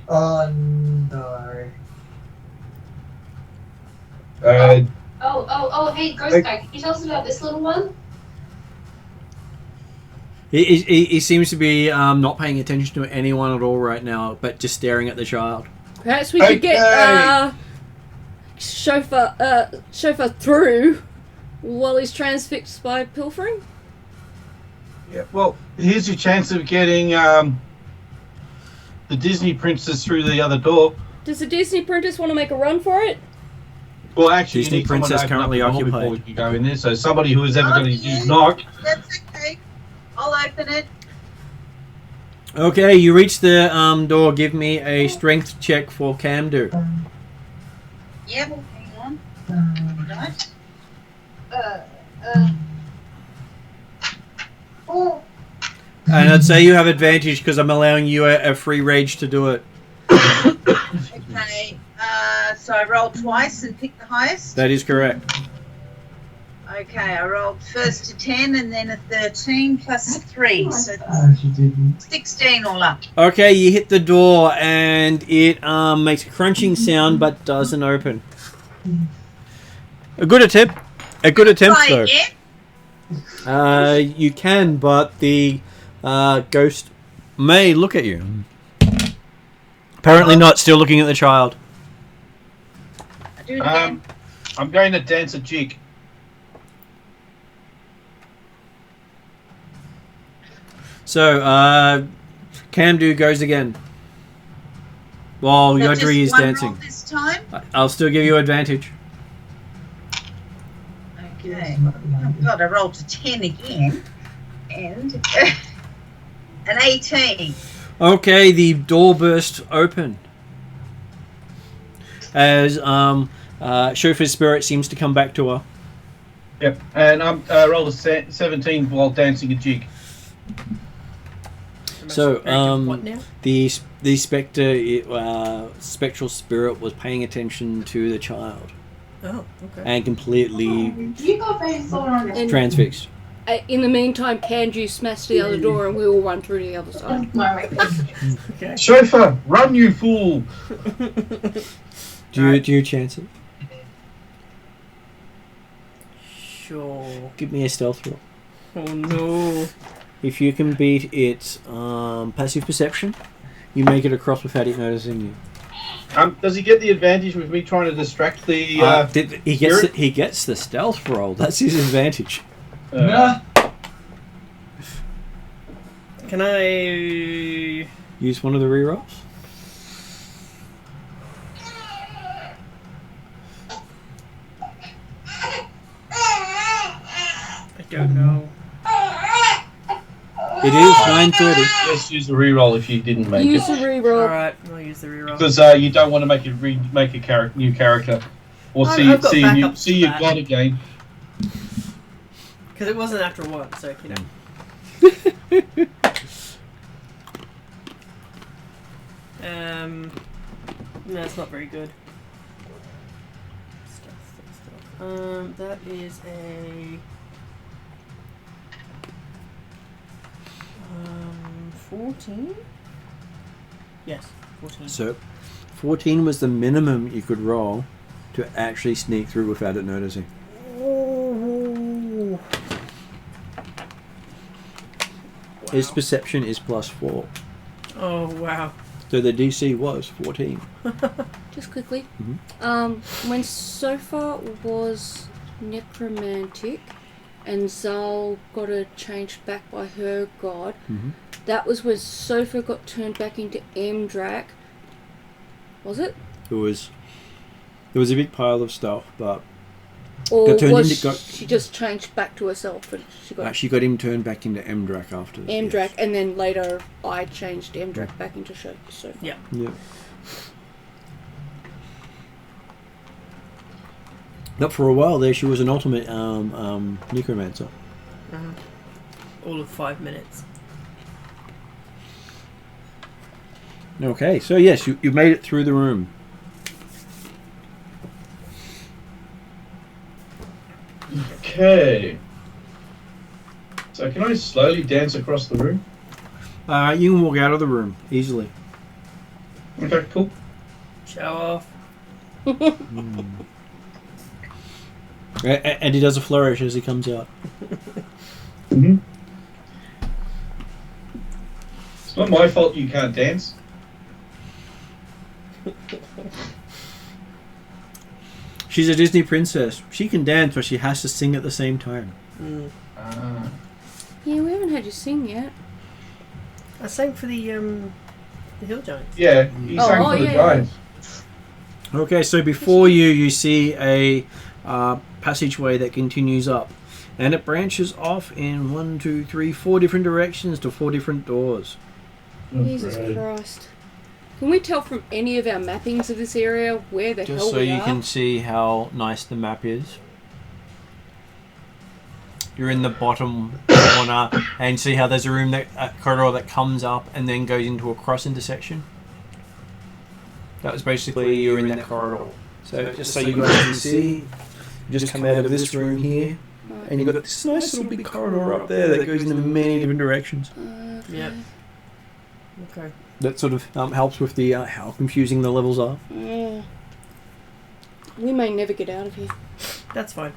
Oh no. Hey, Ghost Guy, can you tell us about this little one? He seems to be not paying attention to anyone at all right now, but just staring at the child. Perhaps we could get chauffeur through while he's transfixed by pilfering. Yeah, well, here's your chance of getting the Disney princess through the other door. Does the Disney princess want to make a run for it? Well, actually, Disney you need someone to princess open currently up the door occupied. before you go in there. So somebody who is ever going to use knock. That's okay. I'll open it. Okay, you reach the door. Give me a strength check for Camdo. Yep. Hang on. Right. And I'd say you have advantage because I'm allowing you a free rage to do it. Okay. So I rolled twice and picked the highest. That is correct. Okay, I rolled first to 10 and then a 13 plus 3, so She didn't. 16 all up. Okay, you hit the door and it makes a crunching sound but doesn't open. A good attempt. A good attempt Try though. again. You can, but the ghost may look at you. Apparently not. Still looking at the child. I do it again. I'm going to dance a jig. So, Camdo goes again. While So Yodri is just one dancing. roll this time. I'll still give you advantage. Okay. Oh God, I rolled to 10 again. And an 18. Okay, the door bursts open. As Chauffeur's spirit seems to come back to her. Yep, and I rolled a 17 while dancing a jig. So, What now? the spectral spirit was paying attention to the child Oh, okay. and completely You got very thought on it. transfixed. In the meantime, Kanju smashed the other door and we all run through the other side. Okay. Chauffeur, run, you fool! Do you chance it? Sure. Give me a stealth roll. Oh no. If you can beat its passive perception, you make it across without it noticing you. Does he get the advantage with me trying to distract the? He gets the stealth roll. That's his advantage. No. Can I? Use one of the rerolls. I don't know. It is 9:30. Just use the reroll if you didn't make Use it, the reroll. Alright, I'll use the reroll. because you don't want to make a new character, or I've see got backups you for see your that. god again. Because it wasn't after one, so you know. No, it's not very good. Stuff. That is a 14. Yes, 14. So, 14 was the minimum you could roll to actually sneak through without it noticing. Ooh. His perception is +4. Oh, wow. So the DC was 14. Just quickly. Mm-hmm. When Sofa was necromantic and Zal got her changed back by her god, Mm-hmm. that was when Sofa got turned back into Mdrak. Was it? There was a big pile of stuff, but Or Got turned was into- she just changed back to herself and she got she got him turned back into Mdrak after. Mdrak, Yes. and then later I changed Mdrak back into Sofa. Yeah. Yeah. But for a while there, she was an ultimate necromancer. All of 5 minutes. Okay, so yes, you've made it through the room. Okay. So can I slowly dance across the room? You can walk out of the room easily. Okay, cool. Show off. And he does a flourish as he comes out. Mm-hmm. It's not my fault you can't dance. She's a Disney princess. She can dance, but she has to sing at the same time. Yeah, we haven't had you sing yet. I sang for the Hill Giants. Yeah, you sang for the yeah. Giants. Okay, so before you see a passageway that continues up, and it branches off in 1, 2, 3, 4 different directions to 4 different doors. Jesus Christ. Can we tell from any of our mappings of this area where the Just hell so we you are? can see how nice the map is. You're in the bottom corner, and see how there's a room corridor that comes up and then goes into a cross intersection. That was basically you're in that corridor. So just so you guys can see, you just come out of this room here, and you've got this nice little big corridor up there that goes in many different directions. Yep. Okay. That sort of helps with the how confusing the levels are. We may never get out of here. That's fine.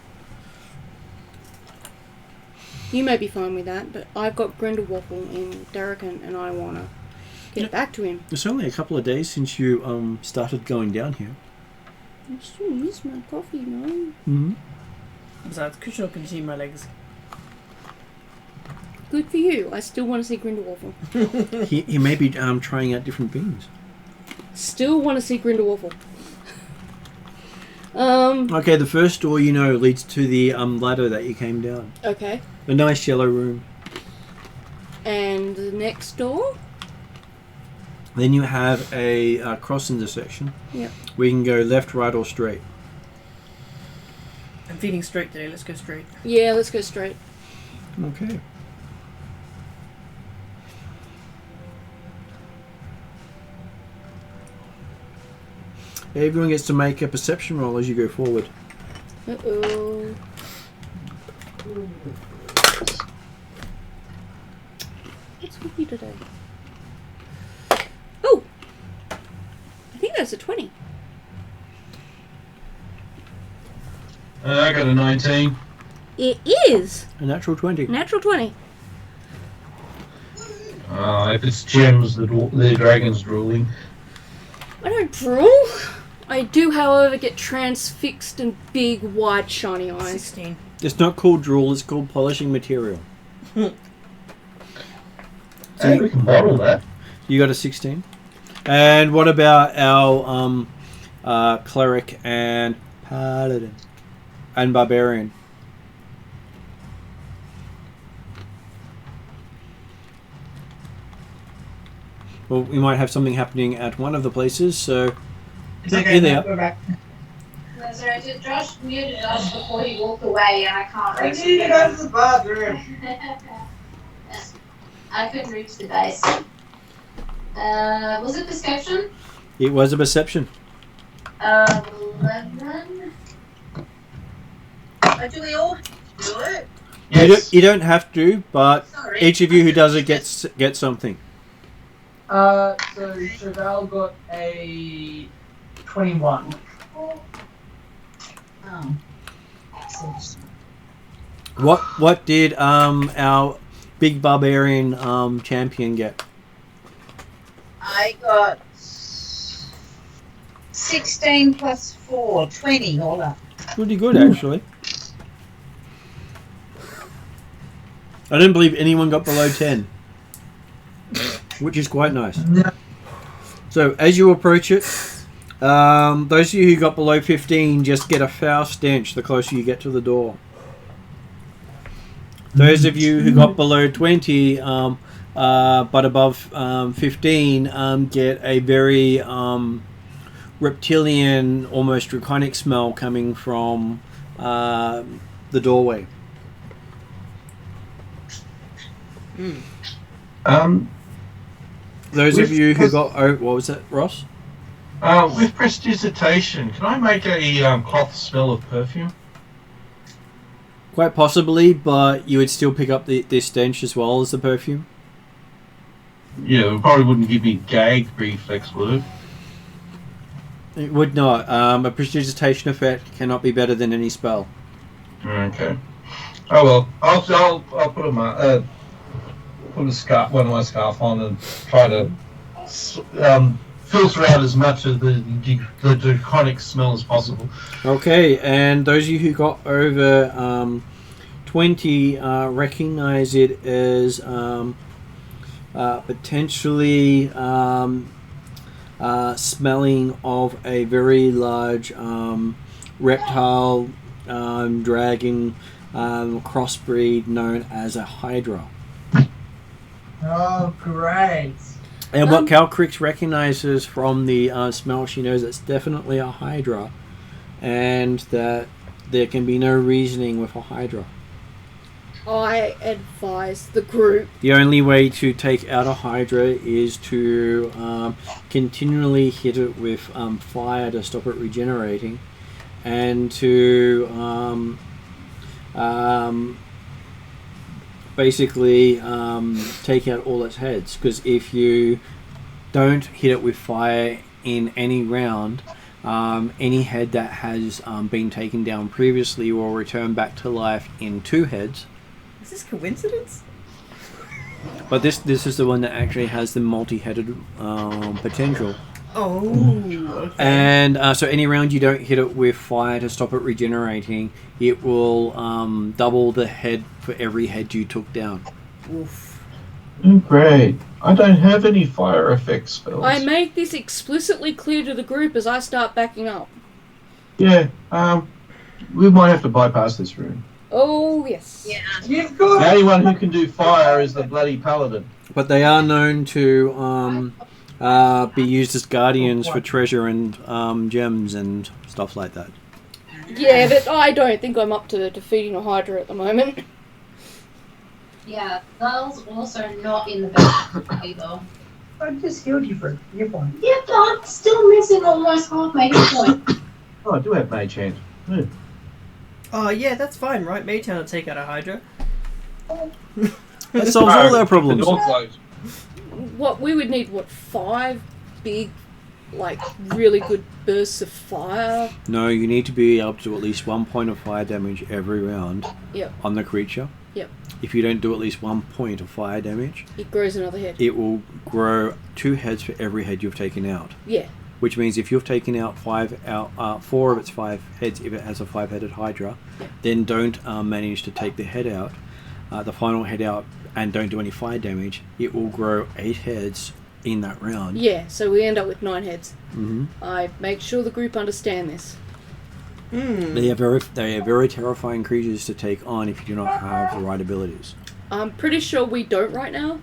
You may be fine with that, but I've got Grindelwald in Darrakan and I want to get back to him. It's only a couple of days since you started going down here. I still miss my coffee, man. Mm-hmm. Besides, Kushal can see my legs. Good for you. I still want to see Grindelwald. He may be trying out different things. Still want to see Grindelwald. Okay, the first door leads to the ladder that you came down. Okay. A nice yellow room. And the next door? Then you have a cross intersection. Yep. We can go left, right, or straight. I'm feeling straight today. Let's go straight. Yeah, let's go straight. Okay. Everyone gets to make a perception roll as you go forward. Uh-oh. What's with you today? Oh! I think that's a 20. I got a 19. It is! A natural 20. Natural 20. If it's gems, the dragon's drooling. I don't drool. I do, however, get transfixed and big, wide, shiny eyes. 16. It's not called drool, it's called polishing material. Hey, we can bottle that. You got a 16. And what about our cleric and paladin and barbarian? Well, we might have something happening at one of the places, so It's okay. Here they are. Go back. No, sorry, Josh muted us before he walked away, and I can't I reach need to go to the bathroom. I couldn't reach the base. Was it perception? it was a perception. 11. Do we all do it? You don't have to, but Sorry. each of you who does it gets something. So Chevelle got a 21. Oh. What did our big barbarian champion get? I got 16 plus 4, 20 all up. Pretty good, actually. I don't believe anyone got below 10, which is quite nice. So, as you approach it, those of you who got below 15 just get a foul stench the closer you get to the door. Those of you who got below 20, but above 15, get a very reptilian, almost draconic smell coming from the doorway. Those of you who got... Oh, what was that, Ross? With prestidigitation, can I make a cloth smell of perfume? Quite possibly, but you would still pick up this stench as well as the perfume. Yeah, it probably wouldn't give me gag reflex, would it? It would not. A prestidigitation effect cannot be better than any spell. Okay. Oh well, I'll put put a scarf, one of my scarf on, and try to filter out as much of the draconic smell as possible. Okay, and those of you who got over 20 recognize it as potentially smelling of a very large reptile, dragon, crossbreed known as a hydra. Oh, great. And what Calcrix recognizes from the smell, she knows it's definitely a hydra, and that there can be no reasoning with a hydra. I advise the group. The only way to take out a hydra is to continually hit it with fire to stop it regenerating, and to basically take out all its heads. Because if you don't hit it with fire in any round, any head that has been taken down previously will return back to life in 2 heads. Is this coincidence? But this is the one that actually has the multi-headed potential. Oh, okay. And so any round you don't hit it with fire to stop it regenerating, it will double the head for every head you took down. Oof. Great. I don't have any fire effect spells. I make this explicitly clear to the group as I start backing up. Yeah, we might have to bypass this room. Oh, yes. Yeah. You've got The only one who can do fire is the bloody paladin. But they are known to be used as guardians for treasure and gems and stuff like that. Yeah, but I don't think I'm up to defeating a hydra at the moment. Yeah, Val's also not in the best either. I just healed you for it. You're fine. Yeah, but I'm still missing almost half my hit point. Oh, I do have mage hand. Yeah. Oh, yeah, that's fine, right? Mage Hand will take out a hydra. That solves all their problems. What we would need, 5 big, really good bursts of fire? No, you need to be able to do at least 1 point of fire damage every round on the creature. Yep. If you don't do at least 1 point of fire damage, It grows another head. it will grow 2 heads for every head you've taken out. Yeah. Which means if you've taken out 4 of its 5 heads, if it has a 5-headed hydra, then don't manage to take the head out, the final head out, and don't do any fire damage, it will grow 8 heads in that round. Yeah, so we end up with 9 heads. Mm-hmm. I make sure the group understand this. They are very terrifying creatures to take on if you do not have the right abilities. I'm pretty sure we don't right now.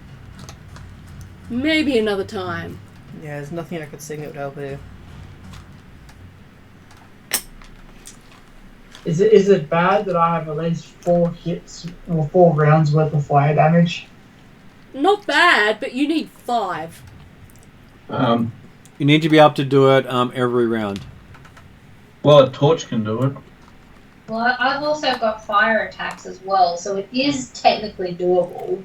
Maybe another time. Yeah, there's nothing I could sing that would help here. Is it bad that I have at least 4 hits or 4 rounds worth of fire damage? Not bad, but you need 5. You need to be able to do it every round. Well, a torch can do it. Well, I've also got fire attacks as well, so it is technically doable.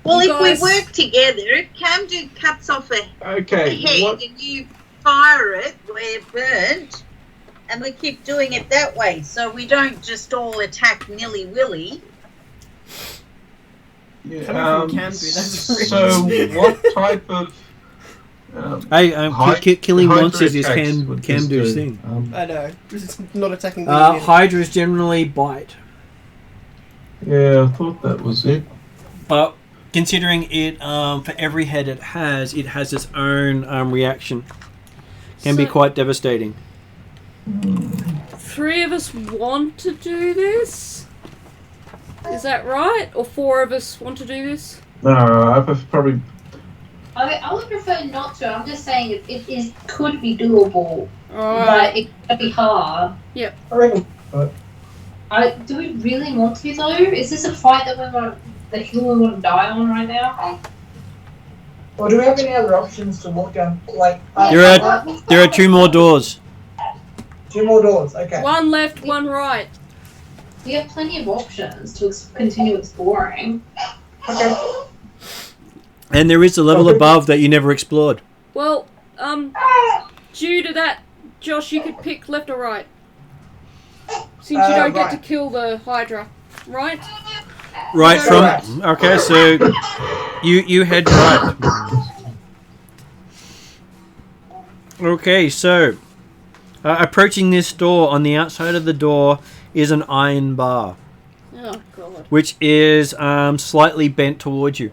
Well, You if guys- we work together, Camden cuts off a Okay. head and you fire it where it burnt, and we keep doing it that way, so we don't just all attack nilly-willy. Yeah, Coming from Camden, that's so what type of Hey, killing Hydra monsters is attacks would this Camdu's do? thing. I know. It's not attacking the enemy. Hydras generally bite. Yeah, I thought that was it. But considering it, for every head it has its own reaction. Can be quite devastating. 3 of us want to do this? Is that right? Or 4 of us want to do this? No, I probably. I would prefer not to. I'm just saying it could be doable, Alright. but it could be hard. I reckon. Do we really want to though? Is this a fight that the hill we want to die on right now? Or do we have any other options to look down? Like, There are 2 more doors. 2 more doors. Okay. 1 left, 1 right. We have plenty of options to continue exploring. Okay. And there is a level above that you never explored. Well, due to that, Josh, you could pick left or right. Since you don't get to kill the Hydra, right? Right from... Okay, so you head right. Okay, so... approaching this door, on the outside of the door is an iron bar. Oh, God. Which is slightly bent towards you.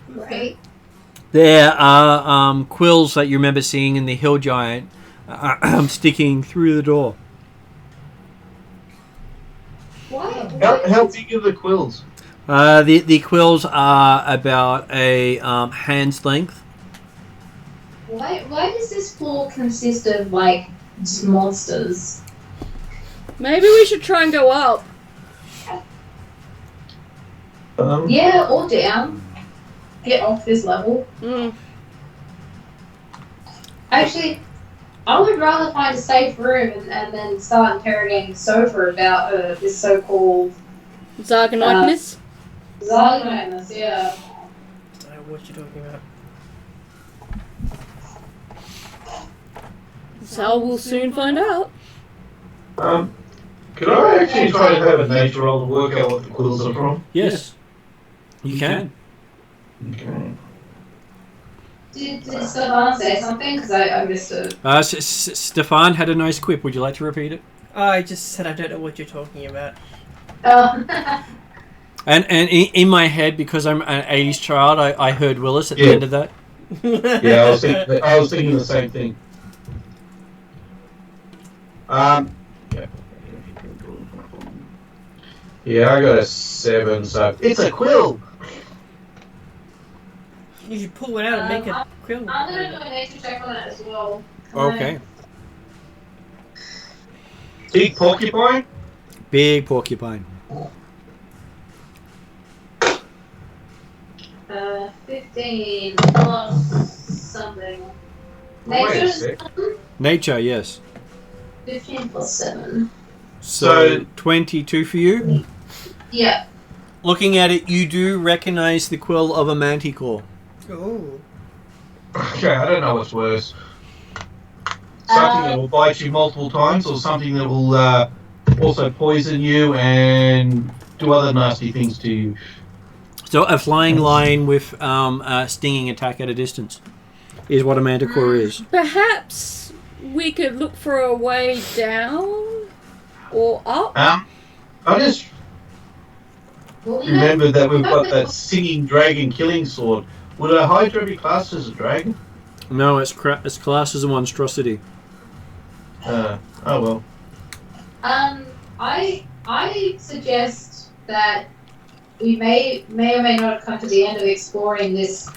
Right. There are quills that you remember seeing in the Hill Giant sticking through the door. How big are the quills? The quills are about a hand's length. Why does this floor consist of like just monsters? Maybe we should try and go up. Yeah, or down. Get off this level. Actually, I would rather find a safe room and then start interrogating Sofa about this so-called Zargoniteness? Zargoniteness, yeah. I don't know what you're talking about. So we'll soon find out. Could I actually try to have a nature roll to work out what the quills are from? Yes. You can. Okay. Did Stefan say something? Because I missed it. Stefan had a nice quip. Would you like to repeat it? I just said I don't know what you're talking about. Oh. And in my head, because I'm an 80s child, I heard Willis at the end of that. Yeah, I was thinking the same thing. Yeah, I got a 7, so it's a quill. You should pull it out and make a quill. I'm going to do a nature check on it as well. Okay. Big porcupine? Big porcupine. 15 plus something. Nature? Nature, yes. 15 plus 7. So 22 for you? Yeah. Looking at it, you do recognize the quill of a manticore. Oh. Okay, I don't know what's worse. Something that will bite you multiple times, or something that will also poison you and do other nasty things to you. So a flying lion with a stinging attack at a distance is what a manticore is. Perhaps we could look for a way down or up. I just remembered that we've got that singing dragon killing sword. Would a Hydra be classed as a dragon? No, it's classed as a monstrosity. Oh well. I suggest that we may or may not have come to the end of exploring this.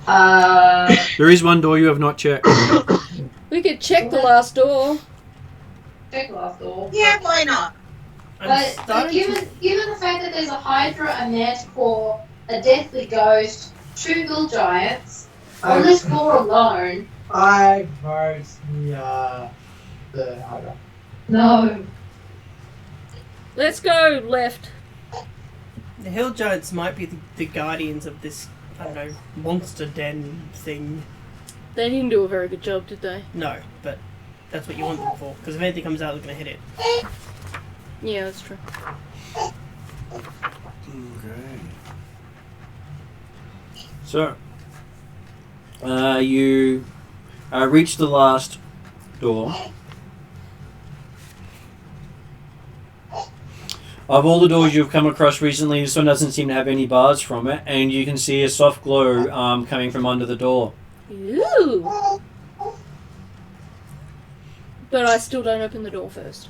There is one door you have not checked. We could check the last door. Check the last door. Yeah, why not? But given the fact that there's a Hydra, a Manticore, a Deathly Ghost, 2 Hill Giants, on this floor alone. I vote the Hydra. No. Let's go left. The Hill Giants might be the guardians of this, I don't know, monster den thing. They didn't do a very good job, did they? No, but that's what you want them for, because if anything comes out, they're going to hit it. Yeah, that's true. Okay. So, you reach the last door. Of all the doors you've come across recently, this one doesn't seem to have any bars from it, and you can see a soft glow coming from under the door. Ooh. But I still don't open the door first.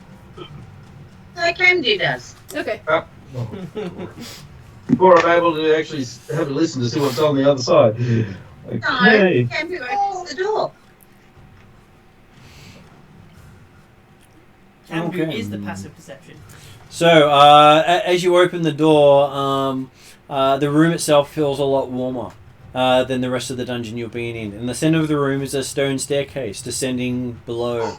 No, Candy does. Okay. Before I'm able to actually have a listen to see what's on the other side. Okay. No, Candy opens the door. Cambu Okay. is the passive perception. So, as you open the door, the room itself feels a lot warmer than the rest of the dungeon you've been in. In the center of the room is a stone staircase descending below.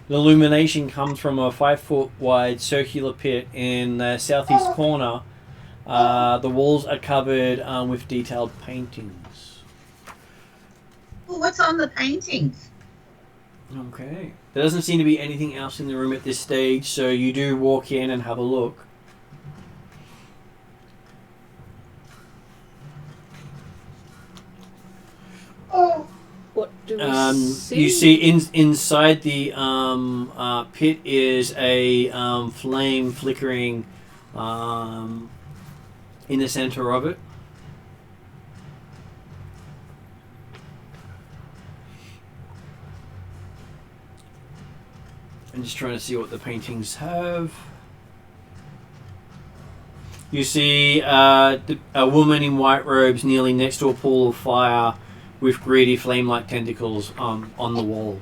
The illumination comes from a 5-foot wide circular pit in the southeast corner. The walls are covered with detailed paintings. Well, what's on the paintings? Okay. There doesn't seem to be anything else in the room at this stage, so you do walk in and have a look. What do we see? You see inside the pit is a flame flickering in the center of it. I'm just trying to see what the paintings have. You see a woman in white robes kneeling next to a pool of fire with greedy flame-like tentacles on the wall.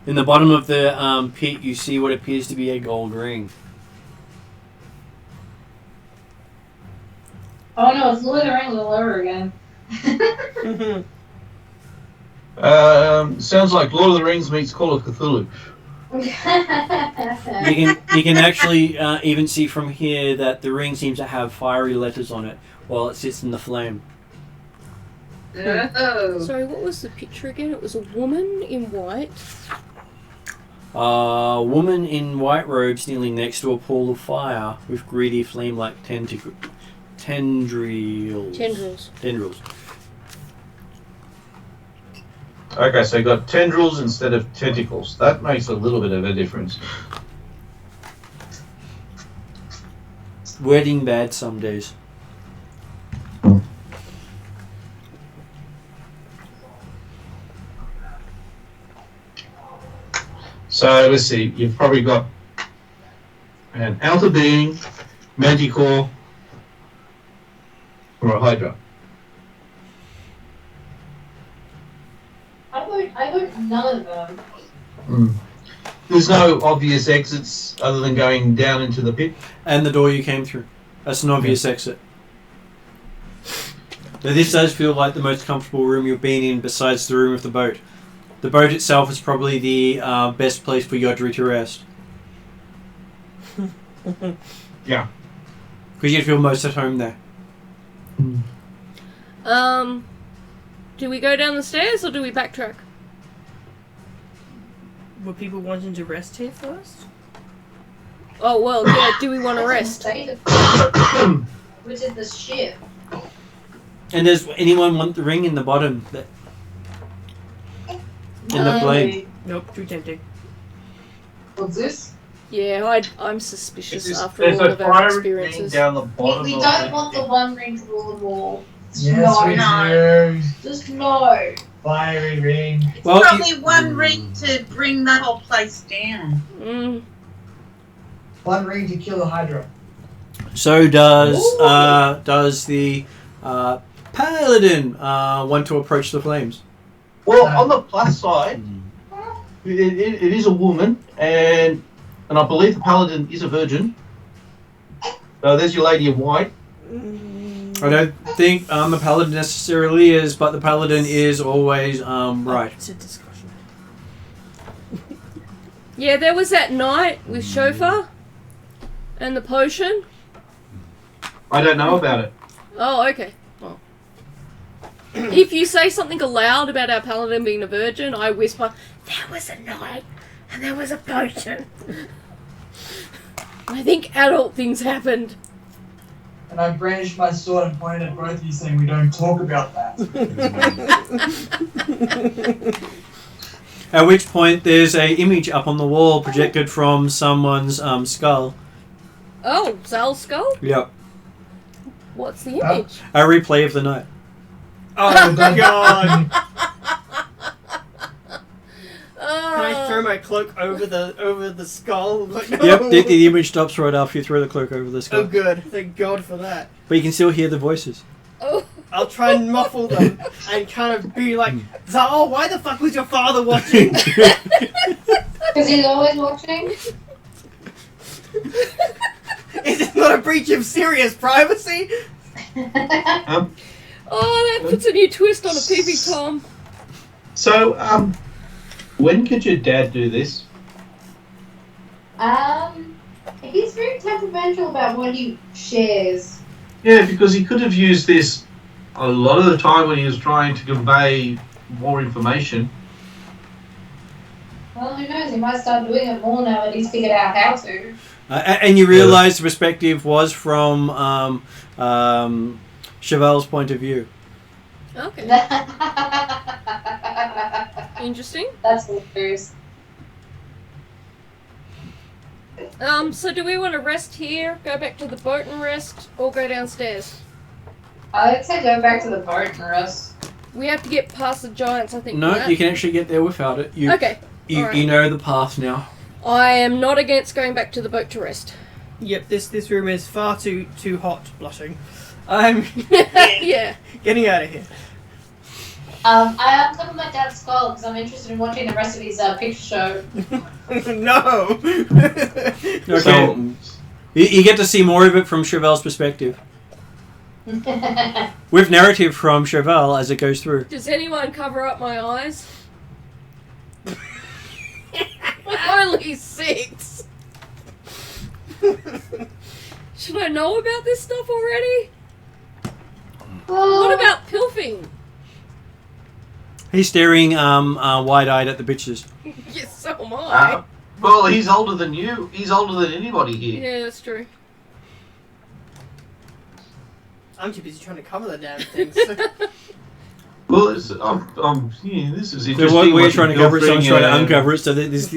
In the bottom of the pit, you see what appears to be a gold ring. Oh no, it's Lord of the Rings all over again. Sounds like Lord of the Rings meets Call of Cthulhu. You can actually even see from here that the ring seems to have fiery letters on it while it sits in the flame. Oh. Sorry, what was the picture again? It was a woman in white. A woman in white robes kneeling next to a pool of fire with greedy flame-like tendrils. Tendrils. Okay, so you got tendrils instead of tentacles. That makes a little bit of a difference. Wording bad some days. So let's see, you've probably got an outer being, manticore, or a hydra. I vote none of them. There's no obvious exits other than going down into the pit. And the door you came through. That's an obvious exit. Now this does feel like the most comfortable room you've been in besides the room of the boat. The boat itself is probably the best place for Yodri to rest. Yeah. Because you feel most at home there. Do we go down the stairs or do we backtrack? Were people wanting to rest here first? Oh, well, yeah, do we want to rest? Which is the ship. And does anyone want the ring in the bottom? In the flame? Nope, too tempting. What's this? Yeah, I'm suspicious after There's all a of our fire ring experiences. down the bottom. We of don't the want the one ring to rule the wall. Yes, we No. do. Just no. Fiery ring. Well, Probably one ring to bring the whole place down. One ring to kill the Hydra. So does the paladin want to approach the flames? Well, on the plus side, it is a woman, and I believe the paladin is a virgin. So there's your lady in white. I don't think the paladin necessarily is, but the paladin is always right. It's a discussion. Yeah, there was that night with Shofar and the potion. I don't know about it. Oh, okay. Well, if you say something aloud about our paladin being a virgin, I whisper, There was a knight and there was a potion. I think adult things happened. And I brandished my sword and pointed at both of you saying we don't talk about that. At which point there's a image up on the wall projected from someone's skull. Oh, Zal's skull? Yep. What's the image? A replay of the night. Oh god! Oh. Can I throw my cloak over the skull? Like, no. Yep, the image stops right after you throw the cloak over the skull. Oh good, thank God for that. But you can still hear the voices. Oh. I'll try and muffle them and kind of be like, Zal, why the fuck was your father watching? Because he's always watching. Is it not a breach of serious privacy? Oh, that puts a new twist on a peeping Tom. So, when could your dad do this? He's very temperamental about what he shares. Yeah, because he could have used this a lot of the time when he was trying to convey more information. Well, who knows? He might start doing it more now that he's figured out how to. And you realise the perspective was from Cheval's point of view. Okay. Interesting. That's hilarious. So do we want to rest here, go back to the boat and rest, or go downstairs? I'd say go back to the boat and rest. We have to get past the giants, I think. No, for that. you can actually get there without it. Okay. You know the path now. I am not against going back to the boat to rest. Yep, this room is far too hot, blushing. I'm Yeah. getting out of here. I uncovered my dad's skull because I'm interested in watching the rest of his picture show. No! Okay. So, You get to see more of it from Cheval's perspective. With narrative from Cheval as it goes through. Does anyone cover up my eyes? I'm only 6. Should I know about this stuff already? What about pilfing? He's staring wide-eyed at the bitches. Yes, so am I. well, he's older than you. He's older than anybody here. Yeah, that's true. I'm too busy trying to cover the damn things. Well, this is interesting. So we're what trying to you're cover it, someone's trying to filtering, uncover it, so that this...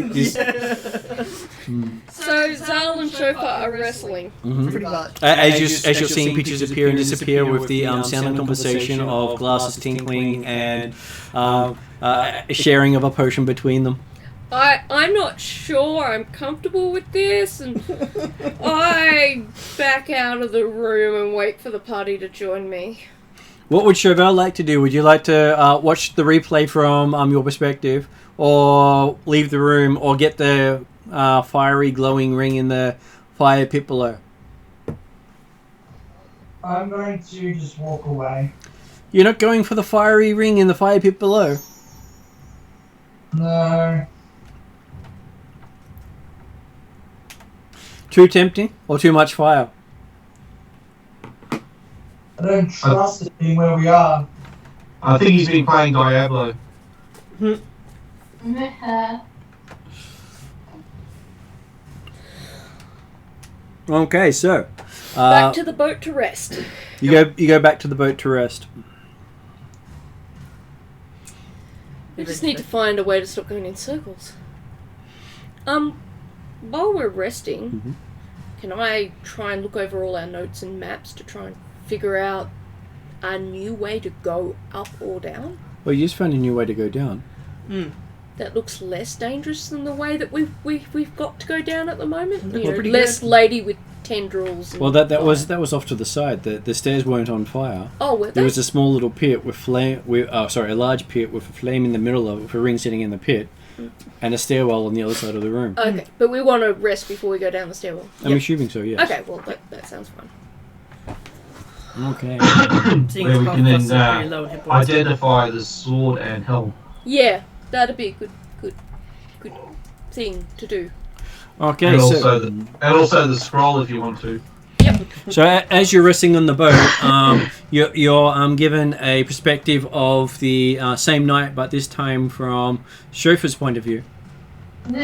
So Zal and Shofar are wrestling. Mhm. Pretty much. As you're seeing pictures appear and disappear with the sound and conversation of glasses tinkling and sharing of a potion between them. I'm not sure I'm comfortable with this, and I back out of the room and wait for the party to join me. What would Chauvel like to do? Would you like to watch the replay from your perspective, or leave the room, or get the fiery glowing ring in the fire pit below? I'm going to just walk away. You're not going for the fiery ring in the fire pit below? No. Too tempting, or too much fire? I don't trust it being where we are. I think he's been playing Diablo. Okay, so Back to the boat to rest. you go back to the boat to rest. We just need to find a way to stop going in circles. While we're resting, can I try and look over all our notes and maps to try and figure out a new way to go up or down? Well, you just found a new way to go down. That looks less dangerous than the way that we've got to go down at the moment. You know, pretty less good. lady with tendrils. And Well, that fire. was off to the side. The stairs weren't on fire. Oh, were There they? was a small little pit with flame. A large pit with a flame in the middle of it, with a ring sitting in the pit, and a stairwell on the other side of the room. Okay, but we want to rest before we go down the stairwell. I'm assuming so. Yes. Okay, well that sounds fine. Okay. Seeing Where as we both can of us then are pretty low in hit points. identify the sword and helm. Yeah, that'd be a good thing to do. Okay. And So also the scroll if you want to. as you're resting on the boat, You're given a perspective of the same night, but this time from chauffeur's point of view. How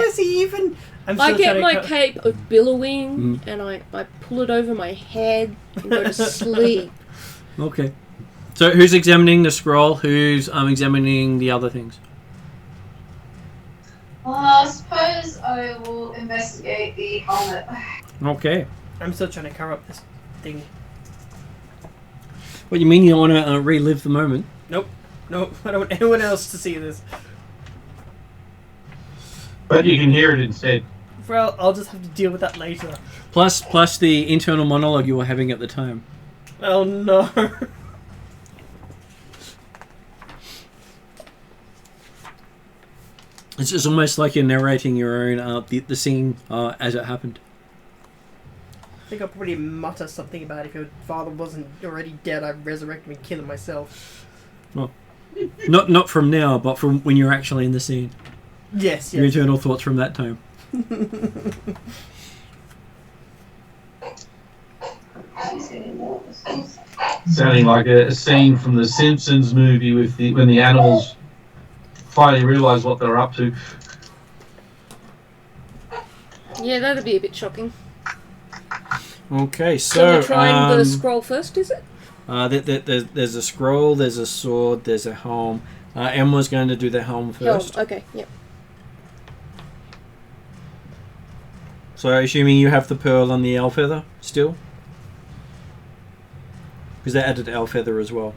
is he even? I get my cape of billowing and I pull it over my head and go to sleep. Okay. So who's examining the scroll? Who's examining the other things? I suppose I will investigate the helmet. Okay. I'm still trying to cover up this thing. What you mean you don't want to relive the moment? Nope. I don't want anyone else to see this. But you can hear it instead. Well, I'll just have to deal with that later. Plus the internal monologue you were having at the time. Oh no. It's almost like you're narrating your own the scene as it happened. I think I'll probably mutter something about if your father wasn't already dead, I'd resurrect him and kill him myself. Well, not from now, but from when you're actually in the scene. Yes. Your internal thoughts from that time. Sounding like a scene from the Simpsons movie with when the animals finally realise what they're up to. Yeah, that'd be a bit shocking. Okay, So we're so trying the scroll first, is it? there's a scroll, there's a sword, there's a helm. Emma's going to do the helm first. Okay, yep. So assuming you have the pearl and the owl feather still? Because they added owl feather as well.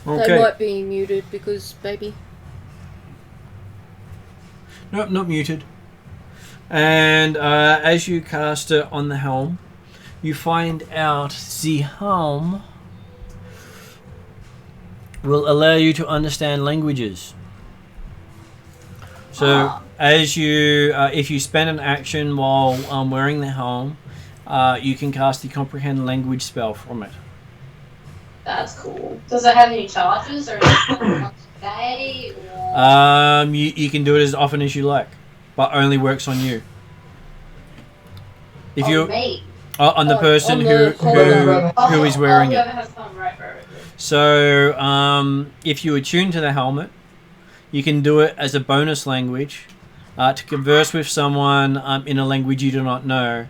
Okay. They might be muted because baby. Nope, not muted. And as you cast it on the helm, you find out the helm will allow you to understand languages. So as you, if you spend an action while wearing the helm, you can cast the comprehend language spell from it. That's cool. Does it have any charges or is it once a day? Or... You can do it as often as you like, but only works on you. If you me. on the person on the who is wearing it. Whoever has some, right. So if you attune to the helmet, you can do it as a bonus language to converse with someone in a language you do not know,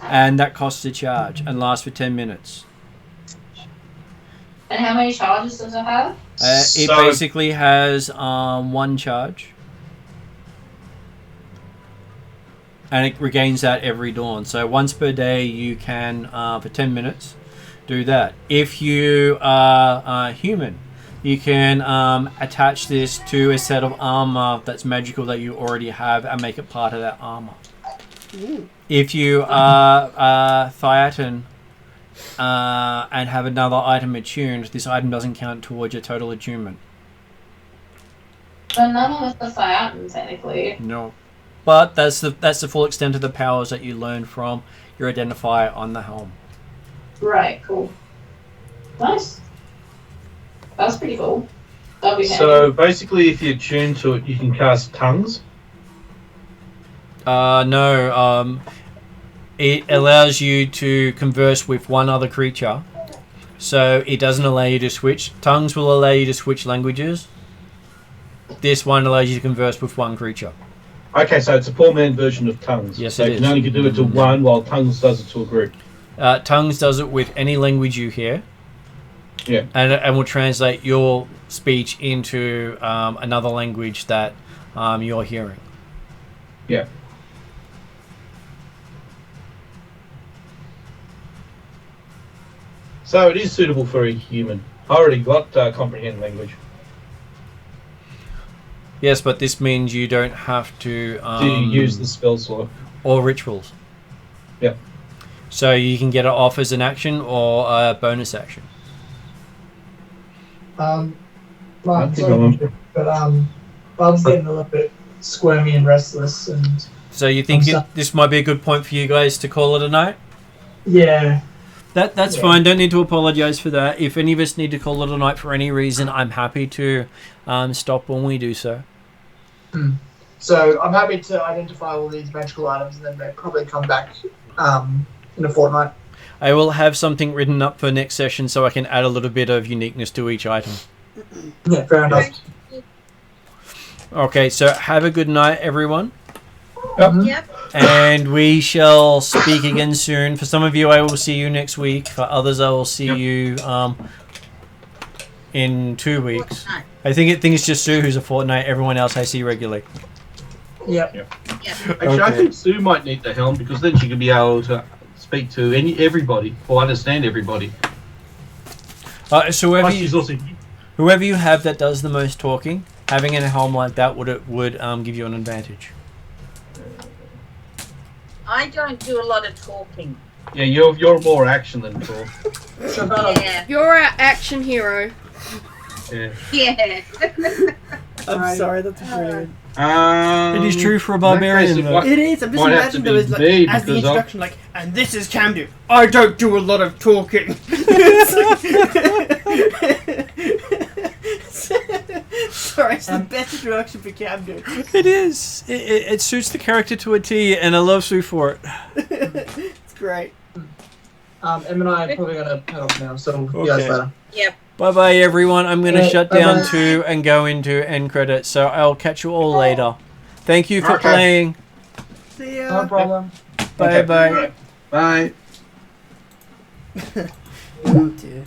and that costs a charge and lasts for 10 minutes. And how many charges does it have? It basically has one charge. And it regains that every dawn. So once per day you can, for 10 minutes, do that. If you are human, you can attach this to a set of armor that's magical that you already have and make it part of that armor. Ooh. If you are Theatan and have another item attuned, this item doesn't count towards your total attunement. But none of us are Theatan, technically. No. But that's the full extent of the powers that you learn from your identifier on the helm. Right, cool. Nice. That's pretty cool. That'll be handy. So basically, if you're tuned to it, you can cast tongues. No. It allows you to converse with one other creature. So it doesn't allow you to switch. Tongues will allow you to switch languages. This one allows you to converse with one creature. Okay, so it's a poor man version of tongues. Yes, so it you can is. only do it to one, while tongues does it to a group. Tongues does it with any language you hear. Yeah. And will translate your speech into another language that you're hearing. Yeah. So it is suitable for a human. I already got comprehend language. Yes, but this means you don't have to... Do you use the spell slot? Or rituals. Yep. So you can get it off as an action or a bonus action. Martin, I think sorry, but Bob's getting a little bit squirmy and restless, and So you think this might be a good point for you guys to call it a night? yeah. That's fine. Don't need to apologise for that. If any of us need to call it a night for any reason, I'm happy to stop when we do so. So I'm happy to identify all these magical items, and then they probably come back in a fortnight. I will have something written up for next session so I can add a little bit of uniqueness to each item. Yeah, fair enough. Okay, so have a good night, everyone. Yep. And we shall speak again soon. For some of you, I will see you next week. For others, I will see you in 2 weeks. I think it's just Sue who's a fortnight. Everyone else I see regularly. Yep. Actually, I think Sue might need the helm because then she can be able to speak to everybody or understand everybody. So Plus, she's also whoever you have that does the most talking, having a helm like that would give you an advantage. I don't do a lot of talking. yeah. You're more action than talk. Yeah. You're our action hero. Yeah. Yeah. I'm sorry, that's brilliant. It is true for a barbarian, though. It is. I'm just Might have to imagining there was be like me, as the because introduction, like, and this is Camden. I don't do a lot of talking. Sorry, it's the best introduction for Camden. It is. It suits the character to a T, and I love Sue for it. It's great. Em and I are probably gonna head off now, so we'll see you guys Okay. later. Yep. Bye bye, everyone. I'm going to Yeah, shut down bye-bye. too and go into end credits, so I'll catch you all later. Thank you for Okay. playing. See ya. No problem. Bye bye. Bye. Oh dear.